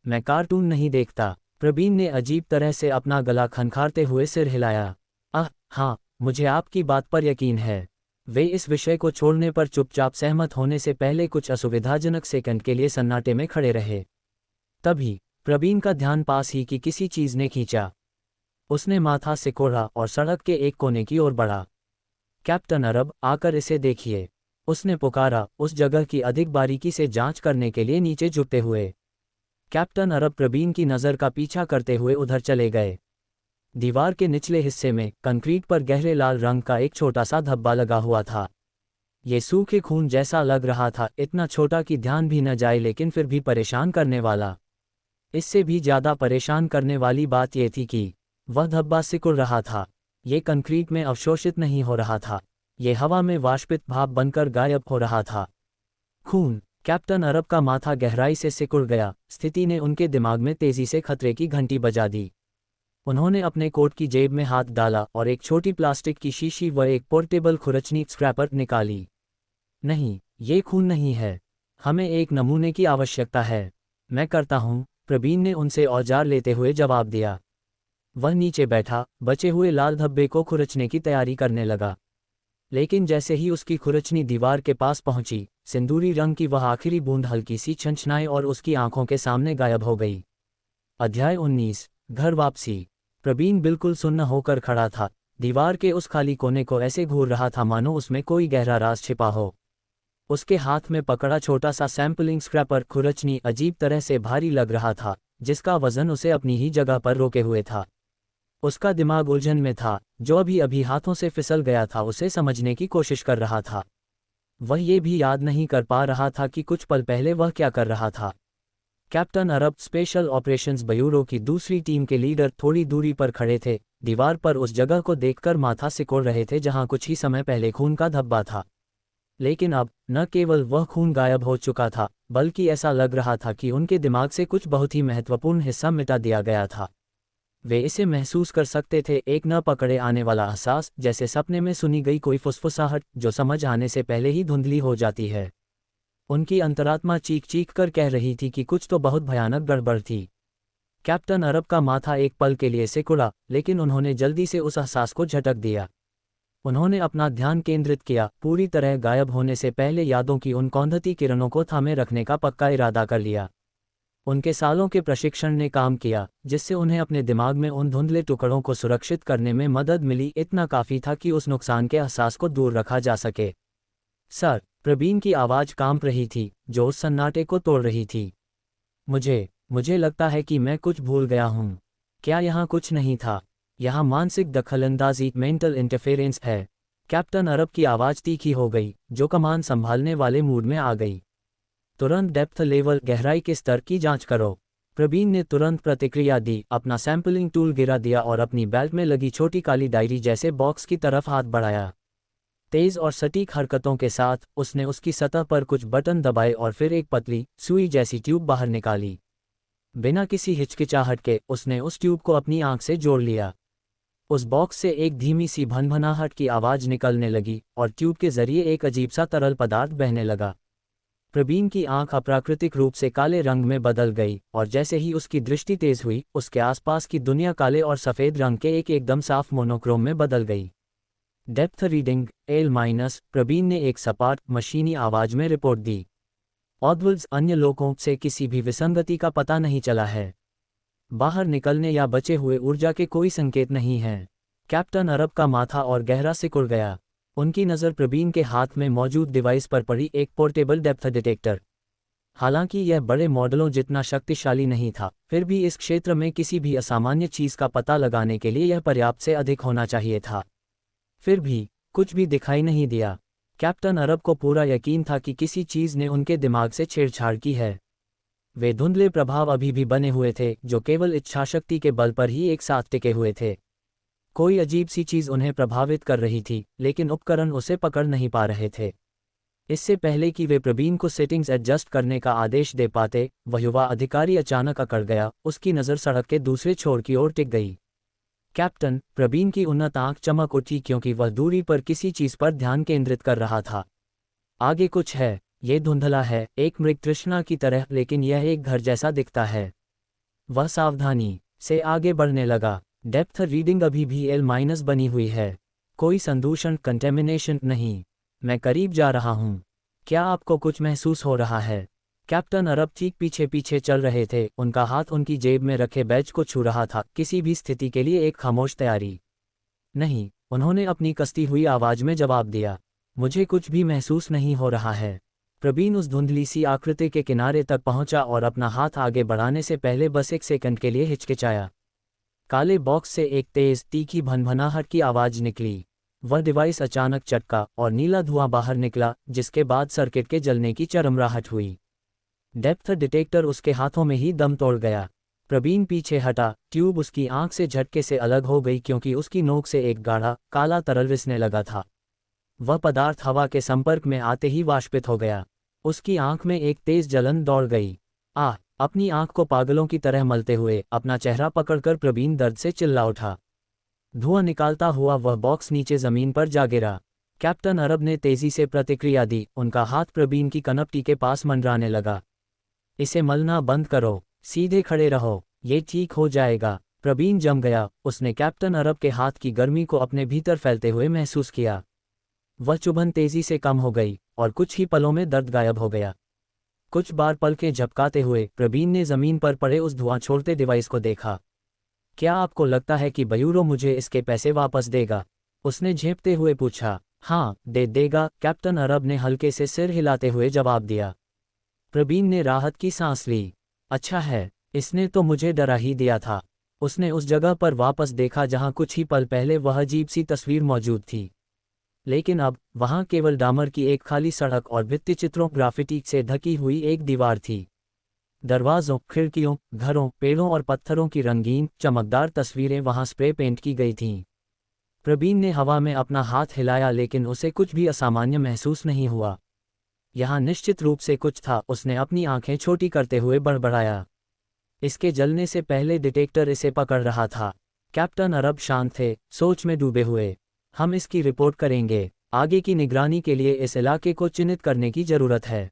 मैं कार्टून नहीं देखता। प्रवीण ने अजीब तरह से अपना गला खनखारते हुए सिर हिलाया। हाँ, मुझे आपकी बात पर यकीन है। वे इस विषय को छोड़ने पर चुपचाप सहमत होने से पहले कुछ असुविधाजनक सेकंड के लिए सन्नाटे में खड़े रहे। तभी प्रवीण का ध्यान पास ही की किसी चीज़ ने खींचा। उसने माथा सिकोड़ा और सड़क के एक कोने की ओर बढ़ा। कैप्टन अरब, आकर इसे देखिए, उसने पुकारा, उस जगह की अधिक बारीकी से जांच करने के लिए नीचे झुकते हुए। कैप्टन अरब प्रवीण की नज़र का पीछा करते हुए उधर चले गए। दीवार के निचले हिस्से में कंक्रीट पर गहरे लाल रंग का एक छोटा सा धब्बा लगा हुआ था। ये सूखे खून जैसा लग रहा था, इतना छोटा कि ध्यान भी न जाए, लेकिन फिर भी परेशान करने वाला। इससे भी ज़्यादा परेशान करने वाली बात यह थी कि वह धब्बा सिकुड़ रहा था। ये कंक्रीट में अवशोषित नहीं हो रहा था, ये हवा में वाष्पित भाप बनकर गायब हो रहा था। खून कैप्टन अरब का माथा गहराई से सिकुड़ गया। स्थिति ने उनके दिमाग में तेजी से खतरे की घंटी बजा दी। उन्होंने अपने कोट की जेब में हाथ डाला और एक छोटी प्लास्टिक की शीशी व एक पोर्टेबल खुरचनी स्क्रैपर निकाली। नहीं, ये खून नहीं है। हमें एक नमूने की आवश्यकता है। मैं करता हूँ, प्रवीण ने उनसे औजार लेते हुए जवाब दिया। वह नीचे बैठा, बचे हुए लाल धब्बे को खुरचने की तैयारी करने लगा। लेकिन जैसे ही उसकी खुरचनी दीवार के पास पहुंची, सिंदूरी रंग की वह आखिरी बूंद हल्की सी छंछनाई और उसकी आंखों के सामने गायब हो गई। अध्याय 19, घर वापसी। प्रवीण बिल्कुल सुन्न होकर खड़ा था, दीवार के उस खाली कोने को ऐसे घूर रहा था मानो उसमें कोई गहरा राज छिपा हो। उसके हाथ में पकड़ा छोटा सा सैंपलिंग स्क्रैपर खुरचनी अजीब तरह से भारी लग रहा था, जिसका वजन उसे अपनी ही जगह पर रोके हुए था। उसका दिमाग उलझन में था, जो अभी अभी हाथों से फिसल गया था उसे समझने की कोशिश कर रहा था। वह ये भी याद नहीं कर पा रहा था कि कुछ पल पहले वह क्या कर रहा था। कैप्टन अरब स्पेशल ऑपरेशंस ब्यूरो की दूसरी टीम के लीडर थोड़ी दूरी पर खड़े थे, दीवार पर उस जगह को देखकर माथा सिकोड़ रहे थे जहां कुछ ही समय पहले खून का धब्बा था। लेकिन अब न केवल वह खून गायब हो चुका था, बल्कि ऐसा लग रहा था कि उनके दिमाग से कुछ बहुत ही महत्वपूर्ण हिस्सा मिटा दिया गया था। वे इसे महसूस कर सकते थे, एक न पकड़े आने वाला एहसास, जैसे सपने में सुनी गई कोई फुसफुसाहट जो समझ आने से पहले ही धुंधली हो जाती है। उनकी अंतरात्मा चीख चीख कर कह रही थी कि कुछ तो बहुत भयानक गड़बड़ थी। कैप्टन अरब का माथा एक पल के लिए सिकुड़ा, लेकिन उन्होंने जल्दी से उस एहसास को झटक दिया। उन्होंने अपना ध्यान केंद्रित किया, पूरी तरह गायब होने से पहले यादों की उन कौंधती किरणों को थामे रखने का पक्का इरादा कर लिया। उनके सालों के प्रशिक्षण ने काम किया, जिससे उन्हें अपने दिमाग में उन धुंधले टुकड़ों को सुरक्षित करने में मदद मिली। इतना काफ़ी था कि उस नुकसान के एहसास को दूर रखा जा सके। सर, प्रवीण की आवाज़ कांप रही थी, जो उस सन्नाटे को तोड़ रही थी। मुझे लगता है कि मैं कुछ भूल गया हूँ। क्या यहाँ कुछ नहीं था? यहाँ मानसिक दखलंदाजी, मेंटल इंटरफेरेंस है। कैप्टन अरब की आवाज़ तीखी हो गई, जो कमान संभालने वाले मूड में आ गई। तुरंत डेप्थ लेवल, गहराई के स्तर की जांच करो। प्रवीण ने तुरंत प्रतिक्रिया दी, अपना सैंपलिंग टूल गिरा दिया और अपनी बेल्ट में लगी छोटी काली डायरी जैसे बॉक्स की तरफ हाथ बढ़ाया। तेज और सटीक हरकतों के साथ उसने उसकी सतह पर कुछ बटन दबाए और फिर एक पतली, सुई जैसी ट्यूब बाहर निकाली। बिना किसी हिचकिचाहट के उसने उस ट्यूब को अपनी आंख से जोड़ लिया। उस बॉक्स से एक धीमी सी भनभनाहट की आवाज़ निकलने लगी और ट्यूब के जरिए एक अजीब सा तरल पदार्थ बहने लगा। प्रवीण की आंख अप्राकृतिक रूप से काले रंग में बदल गई और जैसे ही उसकी दृष्टि तेज हुई, उसके आसपास की दुनिया काले और सफ़ेद रंग के एक एकदम साफ मोनोक्रोम में बदल गई। डेप्थ रीडिंग L-, प्रवीण ने एक सपाट, मशीनी आवाज़ में रिपोर्ट दी। ऑदवल्स, अन्य लोगों से किसी भी विसंगति का पता नहीं चला है। बाहर निकलने या बचे हुए ऊर्जा के कोई संकेत नहीं हैं। कैप्टन अरब का माथा और गहरा सिकुड़ गया। उनकी नज़र प्रवीण के हाथ में मौजूद डिवाइस पर पड़ी, एक पोर्टेबल डेप्थ डिटेक्टर। हालांकि यह बड़े मॉडलों जितना शक्तिशाली नहीं था, फिर भी इस क्षेत्र में किसी भी असामान्य चीज़ का पता लगाने के लिए यह पर्याप्त से अधिक होना चाहिए था। फिर भी कुछ भी दिखाई नहीं दिया। कैप्टन अरब को पूरा यकीन था कि किसी चीज़ ने उनके दिमाग से छेड़छाड़ की है। वे धुंधले प्रभाव अभी भी बने हुए थे, जो केवल इच्छाशक्ति के बल पर ही एक साथ टिके हुए थे। कोई अजीब सी चीज़ उन्हें प्रभावित कर रही थी, लेकिन उपकरण उसे पकड़ नहीं पा रहे थे। इससे पहले कि वे प्रवीण को सेटिंग्स एडजस्ट करने का आदेश दे पाते, वह युवा अधिकारी अचानक अकड़ गया। उसकी नज़र सड़क के दूसरे छोर की ओर टिक गई। कैप्टन, प्रवीण की उन्नत आंख चमक उठी, क्योंकि वह दूरी पर किसी चीज़ पर ध्यान केंद्रित कर रहा था। आगे कुछ है। ये धुंधला है, एक मृग तृष्णा की तरह, लेकिन यह एक घर जैसा दिखता है। वह सावधानी से आगे बढ़ने लगा। डेप्थ रीडिंग अभी भी L- बनी हुई है। कोई संदूषण, कंटेमिनेशन नहीं। मैं करीब जा रहा हूँ। क्या आपको कुछ महसूस हो रहा है? कैप्टन अरब चीख पीछे पीछे चल रहे थे, उनका हाथ उनकी जेब में रखे बैज को छू रहा था, किसी भी स्थिति के लिए एक खामोश तैयारी। नहीं, उन्होंने अपनी कसती हुई आवाज़ में जवाब दिया। मुझे कुछ भी महसूस नहीं हो रहा है। प्रवीण उस धुंधली सी आकृति के किनारे तक पहुंचा और अपना हाथ आगे बढ़ाने से पहले बस एक सेकंड के लिए हिचकिचाया। काले बॉक्स से एक तेज, तीखी भनभनाहट की आवाज़ निकली। वह डिवाइस अचानक चटका और नीला धुआं बाहर निकला, जिसके बाद सर्किट के जलने की चरमराहट हुई। डेप्थ डिटेक्टर उसके हाथों में ही दम तोड़ गया। प्रवीण पीछे हटा, ट्यूब उसकी आंख से झटके से अलग हो गई, क्योंकि उसकी नोक से एक गाढ़ा, काला तरल रिसने लगा था। वह पदार्थ हवा के संपर्क में आते ही वाष्पित हो गया। उसकी आंख में एक तेज जलन दौड़ गई। अपनी आंख को पागलों की तरह मलते हुए अपना चेहरा पकड़कर प्रवीण दर्द से चिल्ला उठा। धुआं निकालता हुआ वह बॉक्स नीचे जमीन पर जा गिरा। कैप्टन अरब ने तेजी से प्रतिक्रिया दी, उनका हाथ प्रवीण की कनपटी के पास मंडराने लगा। इसे मलना बंद करो, सीधे खड़े रहो, ये ठीक हो जाएगा। प्रवीण जम गया, उसने कैप्टन अरब के हाथ की गर्मी को अपने भीतर फैलते हुए महसूस किया। वह चुभन तेजी से कम हो गई और कुछ ही पलों में दर्द गायब हो गया। कुछ बार पलकें झपकाते हुए प्रवीण ने जमीन पर पड़े उस धुआं छोड़ते डिवाइस को देखा। क्या आपको लगता है कि बयूरो मुझे इसके पैसे वापस देगा? उसने झेंपते हुए पूछा। हाँ, दे देगा, कैप्टन अरब ने हल्के से सिर हिलाते हुए जवाब दिया। प्रवीण ने राहत की सांस ली। अच्छा है, इसने तो मुझे डरा ही दिया था। उसने उस जगह पर वापस देखा जहां कुछ ही पल पहले वह अजीब सी तस्वीर मौजूद थी, लेकिन अब वहां केवल डामर की एक खाली सड़क और भित्तिचित्रों ग्राफिटी से ढकी हुई एक दीवार थी। दरवाजों, खिड़कियों, घरों, पेड़ों और पत्थरों की रंगीन चमकदार तस्वीरें वहां स्प्रे पेंट की गई थीं। प्रवीण ने हवा में अपना हाथ हिलाया, लेकिन उसे कुछ भी असामान्य महसूस नहीं हुआ। यहाँ निश्चित रूप से कुछ था, उसने अपनी आंखें छोटी करते हुए बड़बड़ाया। इसके जलने से पहले डिटेक्टर इसे पकड़ रहा था। कैप्टन अरब शांत थे, सोच में डूबे हुए। हम इसकी रिपोर्ट करेंगे। आगे की निगरानी के लिए इस इलाके को चिन्हित करने की जरूरत है।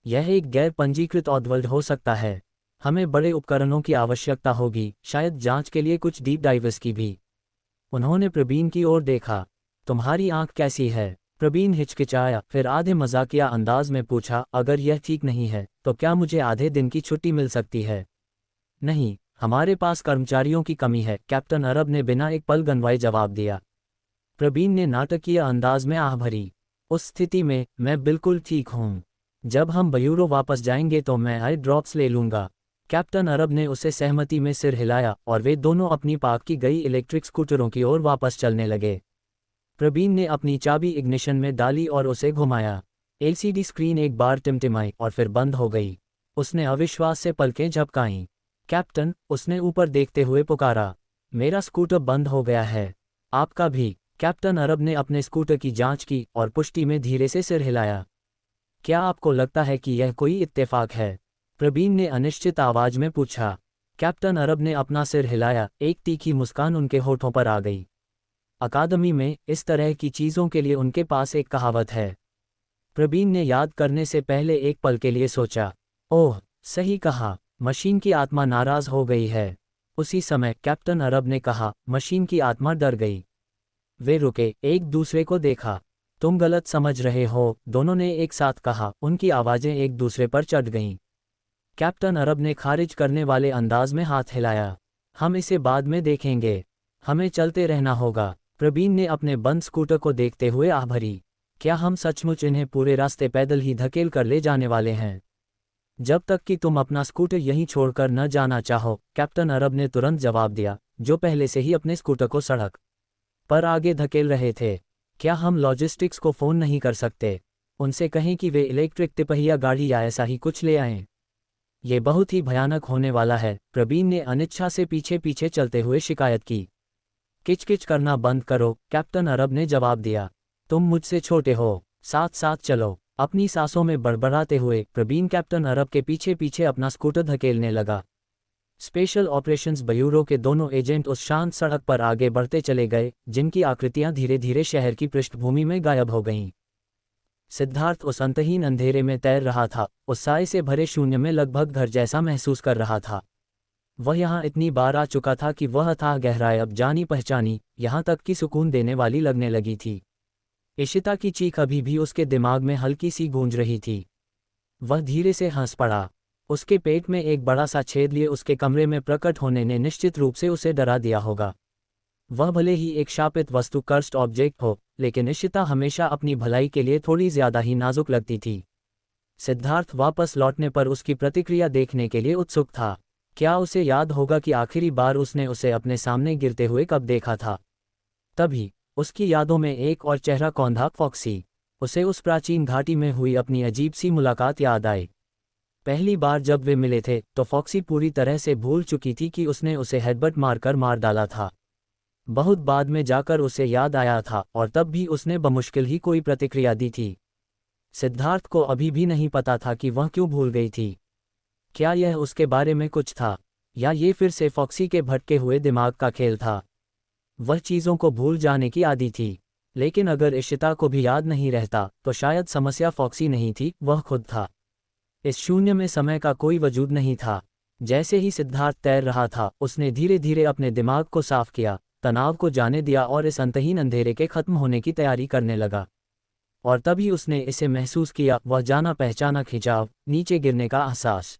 यह एक गैर पंजीकृत ऑदवर्ल्ड हो सकता है। हमें बड़े उपकरणों की आवश्यकता होगी, शायद जांच के लिए कुछ डीप डाइवर्स की भी। उन्होंने प्रवीण की ओर देखा। तुम्हारी आंख कैसी है? प्रवीण हिचकिचाया, फिर आधे मजाकिया अंदाज में पूछा, अगर यह ठीक नहीं है तो क्या मुझे आधे दिन की छुट्टी मिल सकती है? नहीं, हमारे पास कर्मचारियों की कमी है, कैप्टन अरब ने बिना एक पल गंवाए जवाब दिया। प्रवीण ने नाटकीय अंदाज में आह भरी। उस स्थिति में मैं बिल्कुल ठीक हूँ। जब हम बयूरो वापस जाएंगे तो मैं आई ड्रॉप्स ले लूंगा। कैप्टन अरब ने उसे सहमति में सिर हिलाया और वे दोनों अपनी पार्क की गई इलेक्ट्रिक स्कूटरों की ओर वापस चलने लगे। प्रवीण ने अपनी चाबी इग्निशन में डाली और उसे घुमाया। एलसीडी स्क्रीन एक बार टिमटिमाई और फिर बंद हो गई। उसने अविश्वास से पलकें झपकाईं। कैप्टन, उसने ऊपर देखते हुए पुकारा, मेरा स्कूटर बंद हो गया है। आपका भी। कैप्टन अरब ने अपने स्कूटर की जांच की और पुष्टि में धीरे से सिर हिलाया। क्या आपको लगता है कि यह कोई इत्तेफाक है? प्रवीण ने अनिश्चित आवाज में पूछा। कैप्टन अरब ने अपना सिर हिलाया, एक तीखी मुस्कान उनके होठों पर आ गई। अकादमी में इस तरह की चीज़ों के लिए उनके पास एक कहावत है। प्रवीण ने याद करने से पहले एक पल के लिए सोचा। ओह, सही कहा, मशीन की आत्मा नाराज हो गई है। उसी समय कैप्टन अरब ने कहा, मशीन की आत्मा डर गई। वे रुके, एक दूसरे को देखा। तुम गलत समझ रहे हो, दोनों ने एक साथ कहा, उनकी आवाज़ें एक दूसरे पर चढ़ गईं। कैप्टन अरब ने खारिज करने वाले अंदाज में हाथ हिलाया। हम इसे बाद में देखेंगे, हमें चलते रहना होगा। प्रवीण ने अपने बंद स्कूटर को देखते हुए आह भरी। क्या हम सचमुच इन्हें पूरे रास्ते पैदल ही धकेल कर ले जाने वाले हैं? जब तक कि तुम अपना स्कूटर यहीं छोड़कर न जाना चाहो, कैप्टन अरब ने तुरंत जवाब दिया, जो पहले से ही अपने स्कूटर को सड़क पर आगे धकेल रहे थे। क्या हम लॉजिस्टिक्स को फ़ोन नहीं कर सकते? उनसे कहें कि वे इलेक्ट्रिक तिपहिया गाड़ी या ऐसा ही कुछ ले आएं। ये बहुत ही भयानक होने वाला है, प्रवीण ने अनिच्छा से पीछे पीछे चलते हुए शिकायत की। किचकिच करना बंद करो, कैप्टन अरब ने जवाब दिया। तुम मुझसे छोटे हो, साथ साथ चलो। अपनी सांसों में बड़बड़ाते हुए प्रवीण कैप्टन अरब के पीछे पीछे अपना स्कूटर धकेलने लगा। स्पेशल ऑपरेशंस ब्यूरो के दोनों एजेंट उस शांत सड़क पर आगे बढ़ते चले गए, जिनकी आकृतियां धीरे धीरे शहर की पृष्ठभूमि में गायब हो गईं। सिद्धार्थ उस अंतहीन अंधेरे में तैर रहा था, उस साए से भरे शून्य में लगभग घर जैसा महसूस कर रहा था। वह यहाँ इतनी बार आ चुका था कि वह अथाह गहराई अब जानी पहचानी, यहाँ तक कि सुकून देने वाली लगने लगी थी। इशिता की चीख अभी भी उसके दिमाग में हल्की सी गूंज रही थी। वह धीरे से हंस पड़ा। उसके पेट में एक बड़ा सा छेद लिए उसके कमरे में प्रकट होने ने निश्चित रूप से उसे डरा दिया होगा। वह भले ही एक शापित वस्तु, कर्स्ड ऑब्जेक्ट हो, लेकिन इशिता हमेशा अपनी भलाई के लिए थोड़ी ज्यादा ही नाजुक लगती थी। सिद्धार्थ वापस लौटने पर उसकी प्रतिक्रिया देखने के लिए उत्सुक था। क्या उसे याद होगा कि आखिरी बार उसने उसे अपने सामने गिरते हुए कब देखा था? तभी उसकी यादों में एक और चेहरा कौंधा फॉक्सी। उसे उस प्राचीन घाटी में हुई अपनी अजीब सी मुलाकात याद आई। पहली बार जब वे मिले थे तो फॉक्सी पूरी तरह से भूल चुकी थी कि उसने उसे हेडबट मारकर मार डाला था। बहुत बाद में जाकर उसे याद आया था और तब भी उसने बमुश्किल ही कोई प्रतिक्रिया दी थी। सिद्धार्थ को अभी भी नहीं पता था कि वह क्यों भूल गई थी। क्या यह उसके बारे में कुछ था, या ये फिर से फॉक्सी के भटके हुए दिमाग का खेल था। वह चीज़ों को भूल जाने की आदी थी, लेकिन अगर इशिता को भी याद नहीं रहता तो शायद समस्या फॉक्सी नहीं थी, वह खुद था। इस शून्य में समय का कोई वजूद नहीं था। जैसे ही सिद्धार्थ तैर रहा था, उसने धीरे धीरे अपने दिमाग को साफ किया, तनाव को जाने दिया और इस अंतहीन अंधेरे के खत्म होने की तैयारी करने लगा। और तभी उसने इसे महसूस किया, वह जाना पहचाना खिंचाव, नीचे गिरने का एहसास।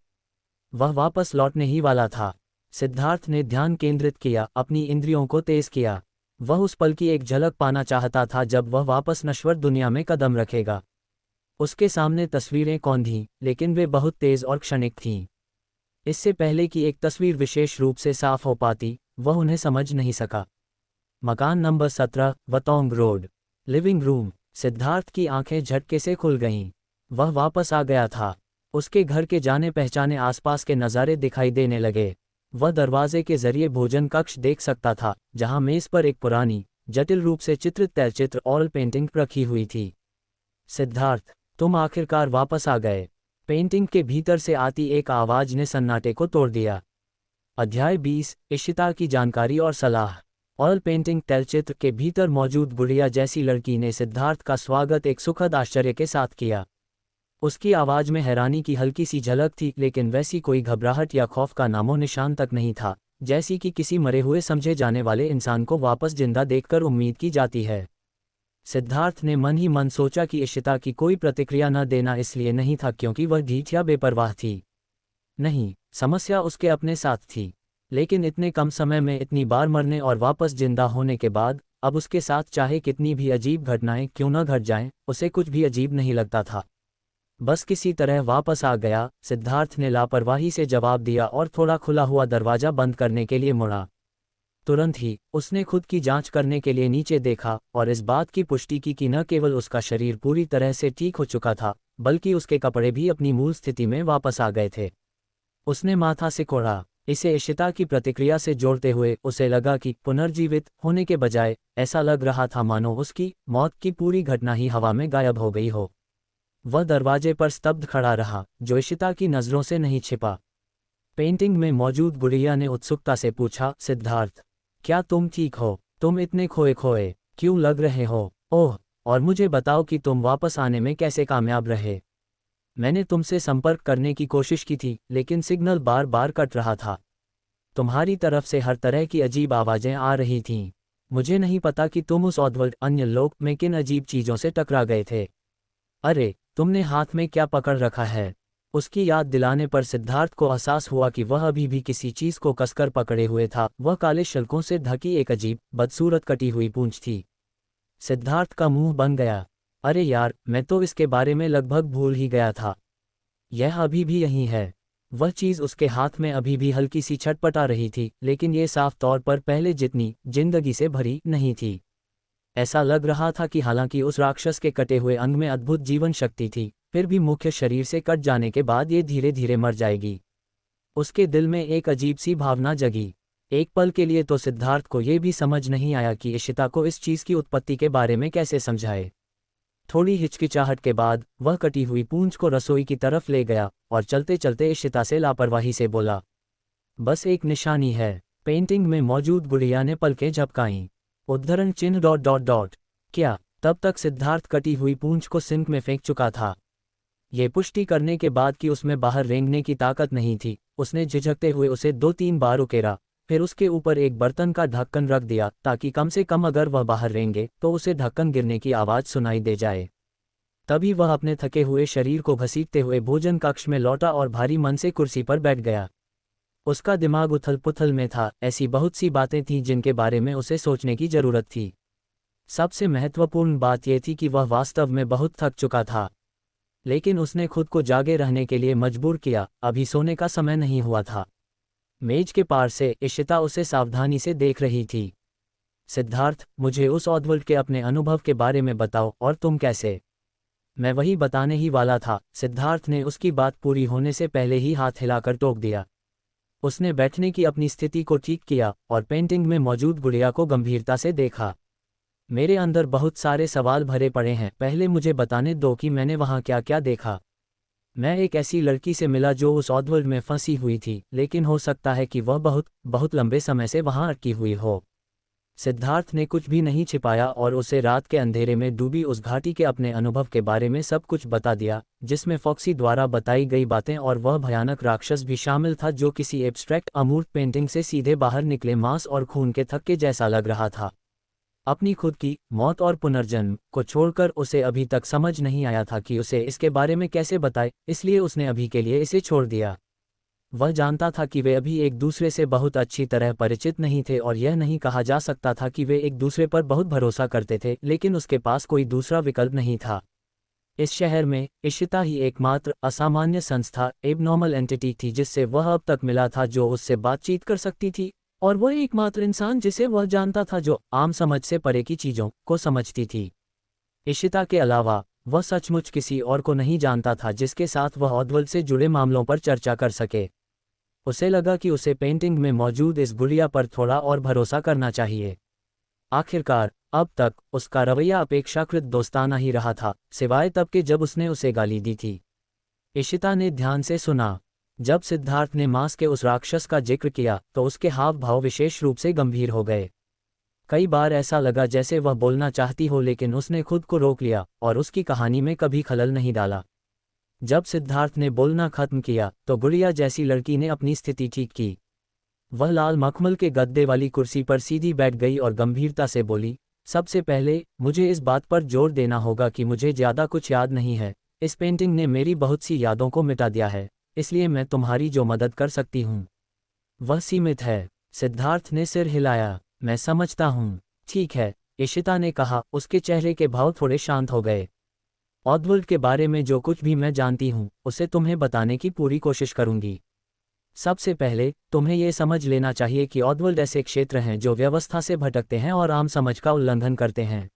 वह वापस लौटने ही वाला था। सिद्धार्थ ने ध्यान केंद्रित किया, अपनी इंद्रियों को तेज किया। वह उस पल की एक झलक पाना चाहता था जब वह वापस नश्वर दुनिया में कदम रखेगा। उसके सामने तस्वीरें कौन थीं, लेकिन वे बहुत तेज और क्षणिक थीं। इससे पहले कि एक तस्वीर विशेष रूप से साफ हो पाती, वह उन्हें समझ नहीं सका। मकान नंबर 17, वतोंग रोड, लिविंग रूम। सिद्धार्थ की आंखें झटके से खुल गईं। वह वापस आ गया था। उसके घर के जाने पहचाने आसपास के नज़ारे दिखाई देने लगे। वह दरवाजे के जरिए भोजन कक्ष देख सकता था, जहां मेज पर एक पुरानी, जटिल रूप से चित्रित तैलचित्र ऑयल पेंटिंग रखी हुई थी। सिद्धार्थ, तुम आखिरकार वापस आ गए। पेंटिंग के भीतर से आती एक आवाज ने सन्नाटे को तोड़ दिया। अध्याय 20, इशिता की जानकारी और सलाह। ऑयल पेंटिंग तैलचित्र के भीतर मौजूद गुड़िया जैसी लड़की ने सिद्धार्थ का स्वागत एक सुखद आश्चर्य के साथ किया। उसकी आवाज में हैरानी की हल्की सी झलक थी, लेकिन वैसी कोई घबराहट या खौफ का नामो निशान तक नहीं था, जैसी कि किसी मरे हुए समझे जाने वाले इंसान को वापस जिंदा देखकर उम्मीद की जाती है। सिद्धार्थ ने मन ही मन सोचा कि इशिता की कोई प्रतिक्रिया न देना इसलिए नहीं था क्योंकि वह ढीठ या बेपरवाह थी। नहीं, समस्या उसके अपने साथ थी। लेकिन इतने कम समय में इतनी बार मरने और वापस जिंदा होने के बाद, अब उसके साथ चाहे कितनी भी अजीब घटनाएं क्यों न घट जाएं, उसे कुछ भी अजीब नहीं लगता था। बस किसी तरह वापस आ गया, सिद्धार्थ ने लापरवाही से जवाब दिया और थोड़ा खुला हुआ दरवाजा बंद करने के लिए मुड़ा। तुरंत ही उसने खुद की जांच करने के लिए नीचे देखा और इस बात की पुष्टि की कि न केवल उसका शरीर पूरी तरह से ठीक हो चुका था, बल्कि उसके कपड़े भी अपनी मूल स्थिति में वापस आ गए थे। उसने माथा सिकोड़ा, इसे इशिता की प्रतिक्रिया से जोड़ते हुए उसे लगा कि पुनर्जीवित होने के बजाय ऐसा लग रहा था मानो उसकी मौत की पूरी घटना ही हवा में गायब हो गई हो। वह दरवाजे पर स्तब्ध खड़ा रहा, जो इशिता की नज़रों से नहीं छिपा। पेंटिंग में मौजूद गुड़िया ने उत्सुकता से पूछा, सिद्धार्थ, क्या तुम ठीक हो? तुम इतने खोए खोए क्यों लग रहे हो? ओह, और मुझे बताओ कि तुम वापस आने में कैसे कामयाब रहे। मैंने तुमसे संपर्क करने की कोशिश की थी, लेकिन सिग्नल बार बार कट रहा था। तुम्हारी तरफ से हर तरह की अजीब आवाज़ें आ रही थीं। मुझे नहीं पता कि तुम उस ऑदवर्ल्ड अन्य लोक में किन अजीब चीज़ों से टकरा गए थे। अरे, तुमने हाथ में क्या पकड़ रखा है? उसकी याद दिलाने पर सिद्धार्थ को एहसास हुआ कि वह अभी भी किसी चीज़ को कसकर पकड़े हुए था। वह काले शल्कों से ढकी एक अजीब, बदसूरत कटी हुई पूंछ थी। सिद्धार्थ का मुंह बन गया। अरे यार, मैं तो इसके बारे में लगभग भूल ही गया था। यह अभी भी यहीं है। वह चीज़ उसके हाथ में अभी भी हल्की सी छटपटा रही थी, लेकिन ये साफ तौर पर पहले जितनी जिंदगी से भरी नहीं थी। ऐसा लग रहा था कि हालांकि उस राक्षस के कटे हुए अंग में अद्भुत जीवन शक्ति थी, फिर भी मुख्य शरीर से कट जाने के बाद ये धीरे धीरे मर जाएगी। उसके दिल में एक अजीब सी भावना जगी। एक पल के लिए तो सिद्धार्थ को ये भी समझ नहीं आया कि इशिता को इस चीज़ की उत्पत्ति के बारे में कैसे समझाए। थोड़ी हिचकिचाहट के बाद वह कटी हुई पूंछ को रसोई की तरफ ले गया और चलते चलते इशिता से लापरवाही से बोला, बस एक निशानी है। पेंटिंग में मौजूद गुड़िया ने पलकें झपकाईं। उद्धरण चिन्ह डॉट डॉट डॉट। क्या? तब तक सिद्धार्थ कटी हुई पूंछ को सिंक में फेंक चुका था। ये पुष्टि करने के बाद कि उसमें बाहर रेंगने की ताकत नहीं थी, उसने झिझकते हुए उसे 2-3 बार उकेरा, फिर उसके ऊपर एक बर्तन का ढक्कन रख दिया ताकि कम से कम अगर वह बाहर रेंगे तो उसे ढक्कन गिरने की आवाज़ सुनाई दे जाए। तभी वह अपने थके हुए शरीर को घसीटते हुए भोजन कक्ष में लौटा और भारी मन से कुर्सी पर बैठ गया। उसका दिमाग उथल पुथल में था। ऐसी बहुत सी बातें थीं जिनके बारे में उसे सोचने की जरूरत थी। सबसे महत्वपूर्ण बात यह थी कि वह वास्तव में बहुत थक चुका था, लेकिन उसने खुद को जागे रहने के लिए मजबूर किया। अभी सोने का समय नहीं हुआ था। मेज के पार से इशिता उसे सावधानी से देख रही थी। सिद्धार्थ, मुझे उस ऑदवर्ल्ड के अपने अनुभव के बारे में बताओ, और तुम कैसे? मैं वही बताने ही वाला था। सिद्धार्थ ने उसकी बात पूरी होने से पहले ही हाथ हिलाकर टोक दिया। उसने बैठने की अपनी स्थिति को ठीक किया और पेंटिंग में मौजूद गुड़िया को गंभीरता से देखा। मेरे अंदर बहुत सारे सवाल भरे पड़े हैं। पहले मुझे बताने दो कि मैंने वहाँ क्या क्या देखा। मैं एक ऐसी लड़की से मिला जो उस ऑदवर्ल्ड में फंसी हुई थी, लेकिन हो सकता है कि वह बहुत बहुत लंबे समय से वहाँ अटकी हुई हो। सिद्धार्थ ने कुछ भी नहीं छिपाया और उसे रात के अंधेरे में डूबी उस घाटी के अपने अनुभव के बारे में सब कुछ बता दिया, जिसमें फॉक्सी द्वारा बताई गई बातें और वह भयानक राक्षस भी शामिल था जो किसी एब्स्ट्रैक्ट अमूर्त पेंटिंग से सीधे बाहर निकले मांस और खून के थक्के जैसा लग रहा था। अपनी खुद की मौत और पुनर्जन्म को छोड़कर उसे अभी तक समझ नहीं आया था कि उसे इसके बारे में कैसे बताए, इसलिए उसने अभी के लिए इसे छोड़ दिया। वह जानता था कि वे अभी एक दूसरे से बहुत अच्छी तरह परिचित नहीं थे और यह नहीं कहा जा सकता था कि वे एक दूसरे पर बहुत भरोसा करते थे, लेकिन उसके पास कोई दूसरा विकल्प नहीं था। इस शहर में इशिता ही एकमात्र असामान्य संस्था एबनॉर्मल एंटिटी थी जिससे वह अब तक मिला था जो उससे बातचीत कर सकती थी, और वह एकमात्र इंसान जिसे वह जानता था जो आम समझ से परे की चीज़ों को समझती थी। इशिता के अलावा वह सचमुच किसी और को नहीं जानता था जिसके साथ वह ऑदवर्ल्ड से जुड़े मामलों पर चर्चा कर सके। उसे लगा कि उसे पेंटिंग में मौजूद इस गुड़िया पर थोड़ा और भरोसा करना चाहिए। आखिरकार अब तक उसका रवैया अपेक्षाकृत दोस्ताना ही रहा था, सिवाय तब के जब उसने उसे गाली दी थी। इशिता ने ध्यान से सुना। जब सिद्धार्थ ने मांस के उस राक्षस का जिक्र किया तो उसके हाव भाव विशेष रूप से गंभीर हो गए। कई बार ऐसा लगा जैसे वह बोलना चाहती हो, लेकिन उसने खुद को रोक लिया और उसकी कहानी में कभी खलल नहीं डाला। जब सिद्धार्थ ने बोलना खत्म किया तो गुड़िया जैसी लड़की ने अपनी स्थिति ठीक की। वह लाल मखमल के गद्दे वाली कुर्सी पर सीधी बैठ गई और गंभीरता से बोली, सबसे पहले मुझे इस बात पर जोर देना होगा कि मुझे ज़्यादा कुछ याद नहीं है। इस पेंटिंग ने मेरी बहुत सी यादों को मिटा दिया है, इसलिए मैं तुम्हारी जो मदद कर सकती हूँ वह सीमित है। सिद्धार्थ ने सिर हिलाया। मैं समझता हूँ। ठीक है, इशिता ने कहा। उसके चेहरे के भाव थोड़े शांत हो गए। ऑदवर्ल्ड के बारे में जो कुछ भी मैं जानती हूँ उसे तुम्हें बताने की पूरी कोशिश करूंगी। सबसे पहले तुम्हें यह समझ लेना चाहिए कि ऑदवर्ल्ड ऐसे क्षेत्र हैं जो व्यवस्था से भटकते हैं और आम समझ का उल्लंघन करते हैं।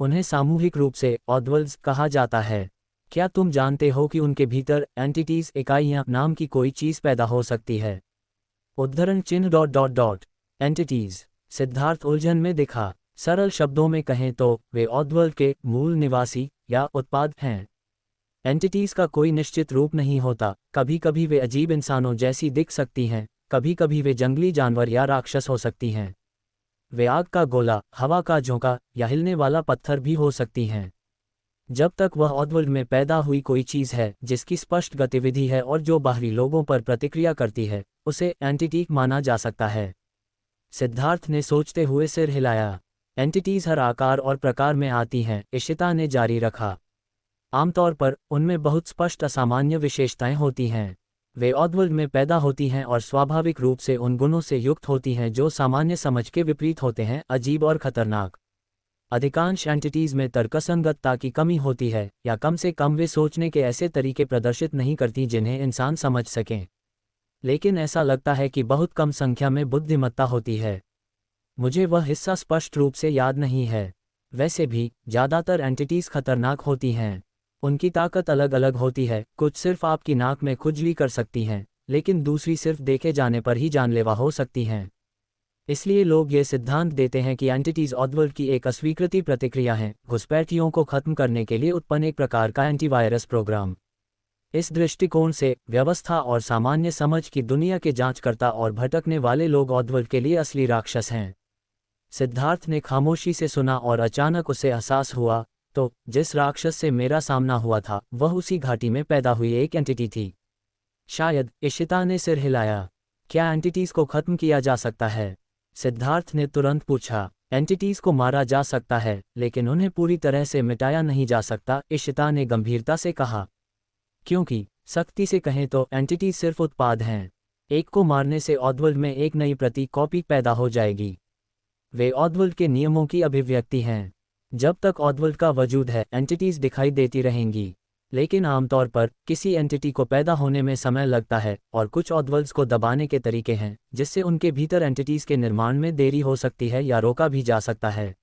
उन्हें सामूहिक रूप से ऑदवर्ल्ड्स कहा जाता है। क्या तुम जानते हो कि उनके भीतर एंटिटीज इकाइयां नाम की कोई चीज़ पैदा हो सकती है? उद्धरण चिन्ह dot dot dot entities. Siddharth उलझन में दिखा। सरल शब्दों में कहें तो वे ऑदवर्ल्ड के मूल निवासी या उत्पाद हैं। एंटिटीज का कोई निश्चित रूप नहीं होता। कभी कभी वे अजीब इंसानों जैसी दिख सकती हैं, कभी कभी वे जंगली जानवर या राक्षस हो सकती हैं। वे आग का गोला, हवा का झोंका या हिलने वाला पत्थर भी हो सकती हैं। जब तक वह ऑदवर्ल्ड में पैदा हुई कोई चीज़ है जिसकी स्पष्ट गतिविधि है और जो बाहरी लोगों पर प्रतिक्रिया करती है, उसे एंटिटी माना जा सकता है। सिद्धार्थ ने सोचते हुए सिर हिलाया। एंटिटीज हर आकार और प्रकार में आती हैं, इशिता ने जारी रखा। आमतौर पर उनमें बहुत स्पष्ट असामान्य विशेषताएं होती हैं। वे ऑदवर्ल्ड में पैदा होती हैं और स्वाभाविक रूप से उन गुणों से युक्त होती हैं जो सामान्य समझ के विपरीत होते हैं, अजीब और खतरनाक। अधिकांश एंटिटीज में तर्कसंगतता की कमी होती है, या कम से कम वे सोचने के ऐसे तरीके प्रदर्शित नहीं करती जिन्हें इंसान समझ सकें। लेकिन ऐसा लगता है कि बहुत कम संख्या में बुद्धिमत्ता होती है। मुझे वह हिस्सा स्पष्ट रूप से याद नहीं है। वैसे भी ज़्यादातर एंटिटीज खतरनाक होती हैं। उनकी ताकत अलग अलग होती है। कुछ सिर्फ आपकी नाक में खुजली कर सकती हैं, लेकिन दूसरी सिर्फ देखे जाने पर ही जानलेवा हो सकती हैं। इसलिए लोग ये सिद्धांत देते हैं कि एंटिटीज ऑदवर्ल्ड की एक अस्वीकृति प्रतिक्रिया हैं, घुसपैठियों को खत्म करने के लिए उत्पन्न एक प्रकार का एंटीवायरस प्रोग्राम। इस दृष्टिकोण से व्यवस्था और सामान्य समझ की दुनिया के जांचकर्ता और भटकने वाले लोग ऑदवर्ल्ड के लिए असली राक्षस हैं। सिद्धार्थ ने खामोशी से सुना और अचानक उसे एहसास हुआ, तो जिस राक्षस से मेरा सामना हुआ था वह उसी घाटी में पैदा हुई एक एंटिटी थी। शायद। इशिता ने सिर हिलाया। क्या एंटिटीज को खत्म किया जा सकता है? सिद्धार्थ ने तुरंत पूछा। एंटिटीज को मारा जा सकता है, लेकिन उन्हें पूरी तरह से मिटाया नहीं जा सकता, इशिता ने गंभीरता से कहा। क्योंकि सख्ती से कहें तो एंटिटीज सिर्फ उत्पाद हैं। एक को मारने से ऑदवर्ल्ड में एक नई प्रति कॉपी पैदा हो जाएगी। वे ऑदवर्ल्ड के नियमों की अभिव्यक्ति हैं। जब तक ऑदवर्ल्ड का वजूद है एंटिटीज दिखाई देती रहेंगी, लेकिन आमतौर पर किसी एंटिटी को पैदा होने में समय लगता है और कुछ ऑदवर्ल्ड्स को दबाने के तरीके हैं जिससे उनके भीतर एंटिटीज के निर्माण में देरी हो सकती है या रोका भी जा सकता है।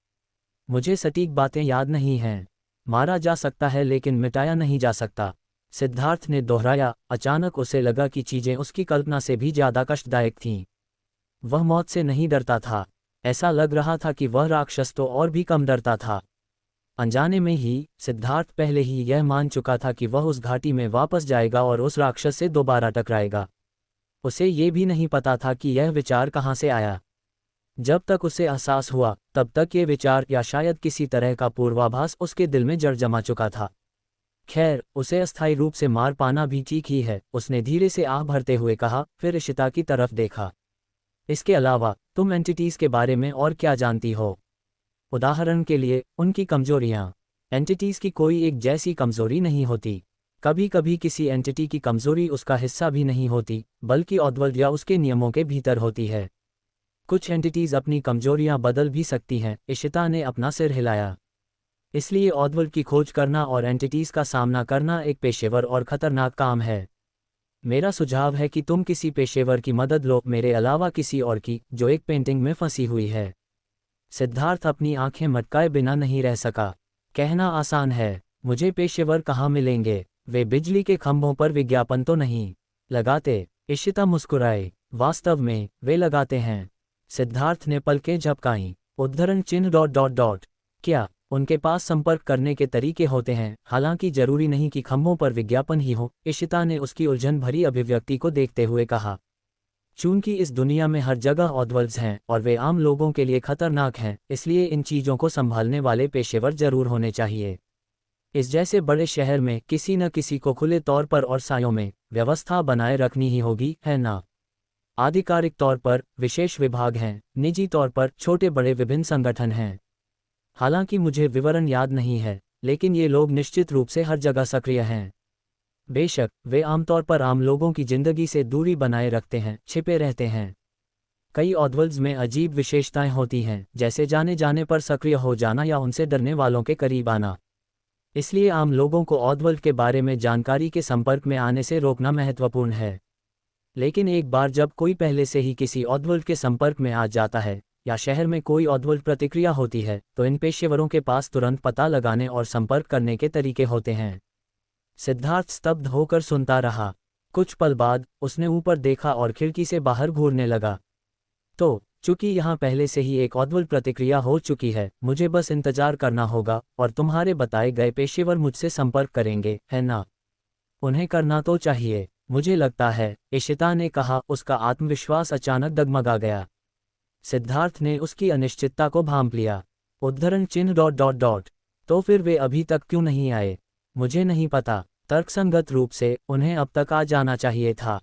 मुझे सटीक बातें याद नहीं हैं। मारा जा सकता है लेकिन मिटाया नहीं जा सकता, सिद्धार्थ ने दोहराया। अचानक उसे लगा कि चीजें उसकी कल्पना से भी ज्यादा कष्टदायक थीं। वह मौत से नहीं डरता था। ऐसा लग रहा था कि वह राक्षस तो और भी कम डरता था। अनजाने में ही सिद्धार्थ पहले ही यह मान चुका था कि वह उस घाटी में वापस जाएगा और उस राक्षस से दोबारा टकराएगा। उसे ये भी नहीं पता था कि यह विचार कहाँ से आया। जब तक उसे एहसास हुआ तब तक ये विचार या शायद किसी तरह का पूर्वाभास उसके दिल में जड़ जमा चुका था। खैर, उसे अस्थायी रूप से मार पाना भी ठीक ही है, उसने धीरे से आह भरते हुए कहा, फिर इशिता की तरफ देखा। इसके अलावा तुम एंटिटीज के बारे में और क्या जानती हो? उदाहरण के लिए, उनकी कमजोरियां। एंटिटीज की कोई एक जैसी कमजोरी नहीं होती। कभी कभी किसी एंटिटी की कमजोरी उसका हिस्सा भी नहीं होती, बल्कि ऑदवर्ल्ड या उसके नियमों के भीतर होती है। कुछ एंटिटीज अपनी कमजोरियां बदल भी सकती हैं। इशिता ने अपना सिर हिलाया। इसलिए ऑदवर्ल्ड की खोज करना और एंटिटीज का सामना करना एक पेशेवर और खतरनाक काम है। मेरा सुझाव है कि तुम किसी पेशेवर की मदद लो, मेरे अलावा किसी और की, जो एक पेंटिंग में फंसी हुई है। सिद्धार्थ अपनी आंखें मटकाए बिना नहीं रह सका। कहना आसान है, मुझे पेशेवर कहाँ मिलेंगे? वे बिजली के खंभों पर विज्ञापन तो नहीं लगाते। इशिता मुस्कुराए। वास्तव में वे लगाते हैं। सिद्धार्थ ने पलकें झपकाईं। उद्धरण चिन्ह ... क्या उनके पास संपर्क करने के तरीके होते हैं? हालांकि जरूरी नहीं कि खंभों पर विज्ञापन ही हो, इशिता ने उसकी उलझन भरी अभिव्यक्ति को देखते हुए कहा। चूंकि इस दुनिया में हर जगह ऑदवर्ल्ड्स हैं और वे आम लोगों के लिए खतरनाक हैं, इसलिए इन चीज़ों को संभालने वाले पेशेवर जरूर होने चाहिए। इस जैसे बड़े शहर में किसी न किसी को खुले तौर पर और सायों में व्यवस्था बनाए रखनी ही होगी, है ना? आधिकारिक तौर पर विशेष विभाग हैं, निजी तौर पर छोटे बड़े विभिन्न संगठन हैं। हालांकि मुझे विवरण याद नहीं है, लेकिन ये लोग निश्चित रूप से हर जगह सक्रिय हैं। बेशक वे आमतौर पर आम लोगों की जिंदगी से दूरी बनाए रखते हैं, छिपे रहते हैं। कई ऑदवर्ल्ड्स में अजीब विशेषताएं होती हैं, जैसे जाने जाने पर सक्रिय हो जाना या उनसे डरने वालों के करीब आना। इसलिए आम लोगों को ऑदवर्ल्ड के बारे में जानकारी के संपर्क में आने से रोकना महत्वपूर्ण है। लेकिन एक बार जब कोई पहले से ही किसी ऑदवर्ल्ड के संपर्क में आ जाता है या शहर में कोई ऑदवर्ल्ड प्रतिक्रिया होती है, तो इन पेशेवरों के पास तुरंत पता लगाने और संपर्क करने के तरीके होते हैं। सिद्धार्थ स्तब्ध होकर सुनता रहा। कुछ पल बाद उसने ऊपर देखा और खिड़की से बाहर घूरने लगा। तो चूंकि यहाँ पहले से ही एक ऑदवर्ल्ड प्रतिक्रिया हो चुकी है, मुझे बस इंतजार करना होगा और तुम्हारे बताए गए पेशेवर मुझसे संपर्क करेंगे, है ना? उन्हें करना तो चाहिए, मुझे लगता है, इशिता ने कहा। उसका आत्मविश्वास अचानक डगमगा गया। सिद्धार्थ ने उसकी अनिश्चितता को भांप लिया। उद्धरण चिन्ह ... तो फिर वे अभी तक क्यों नहीं आए? मुझे नहीं पता। तर्कसंगत रूप से उन्हें अब तक आ जाना चाहिए था।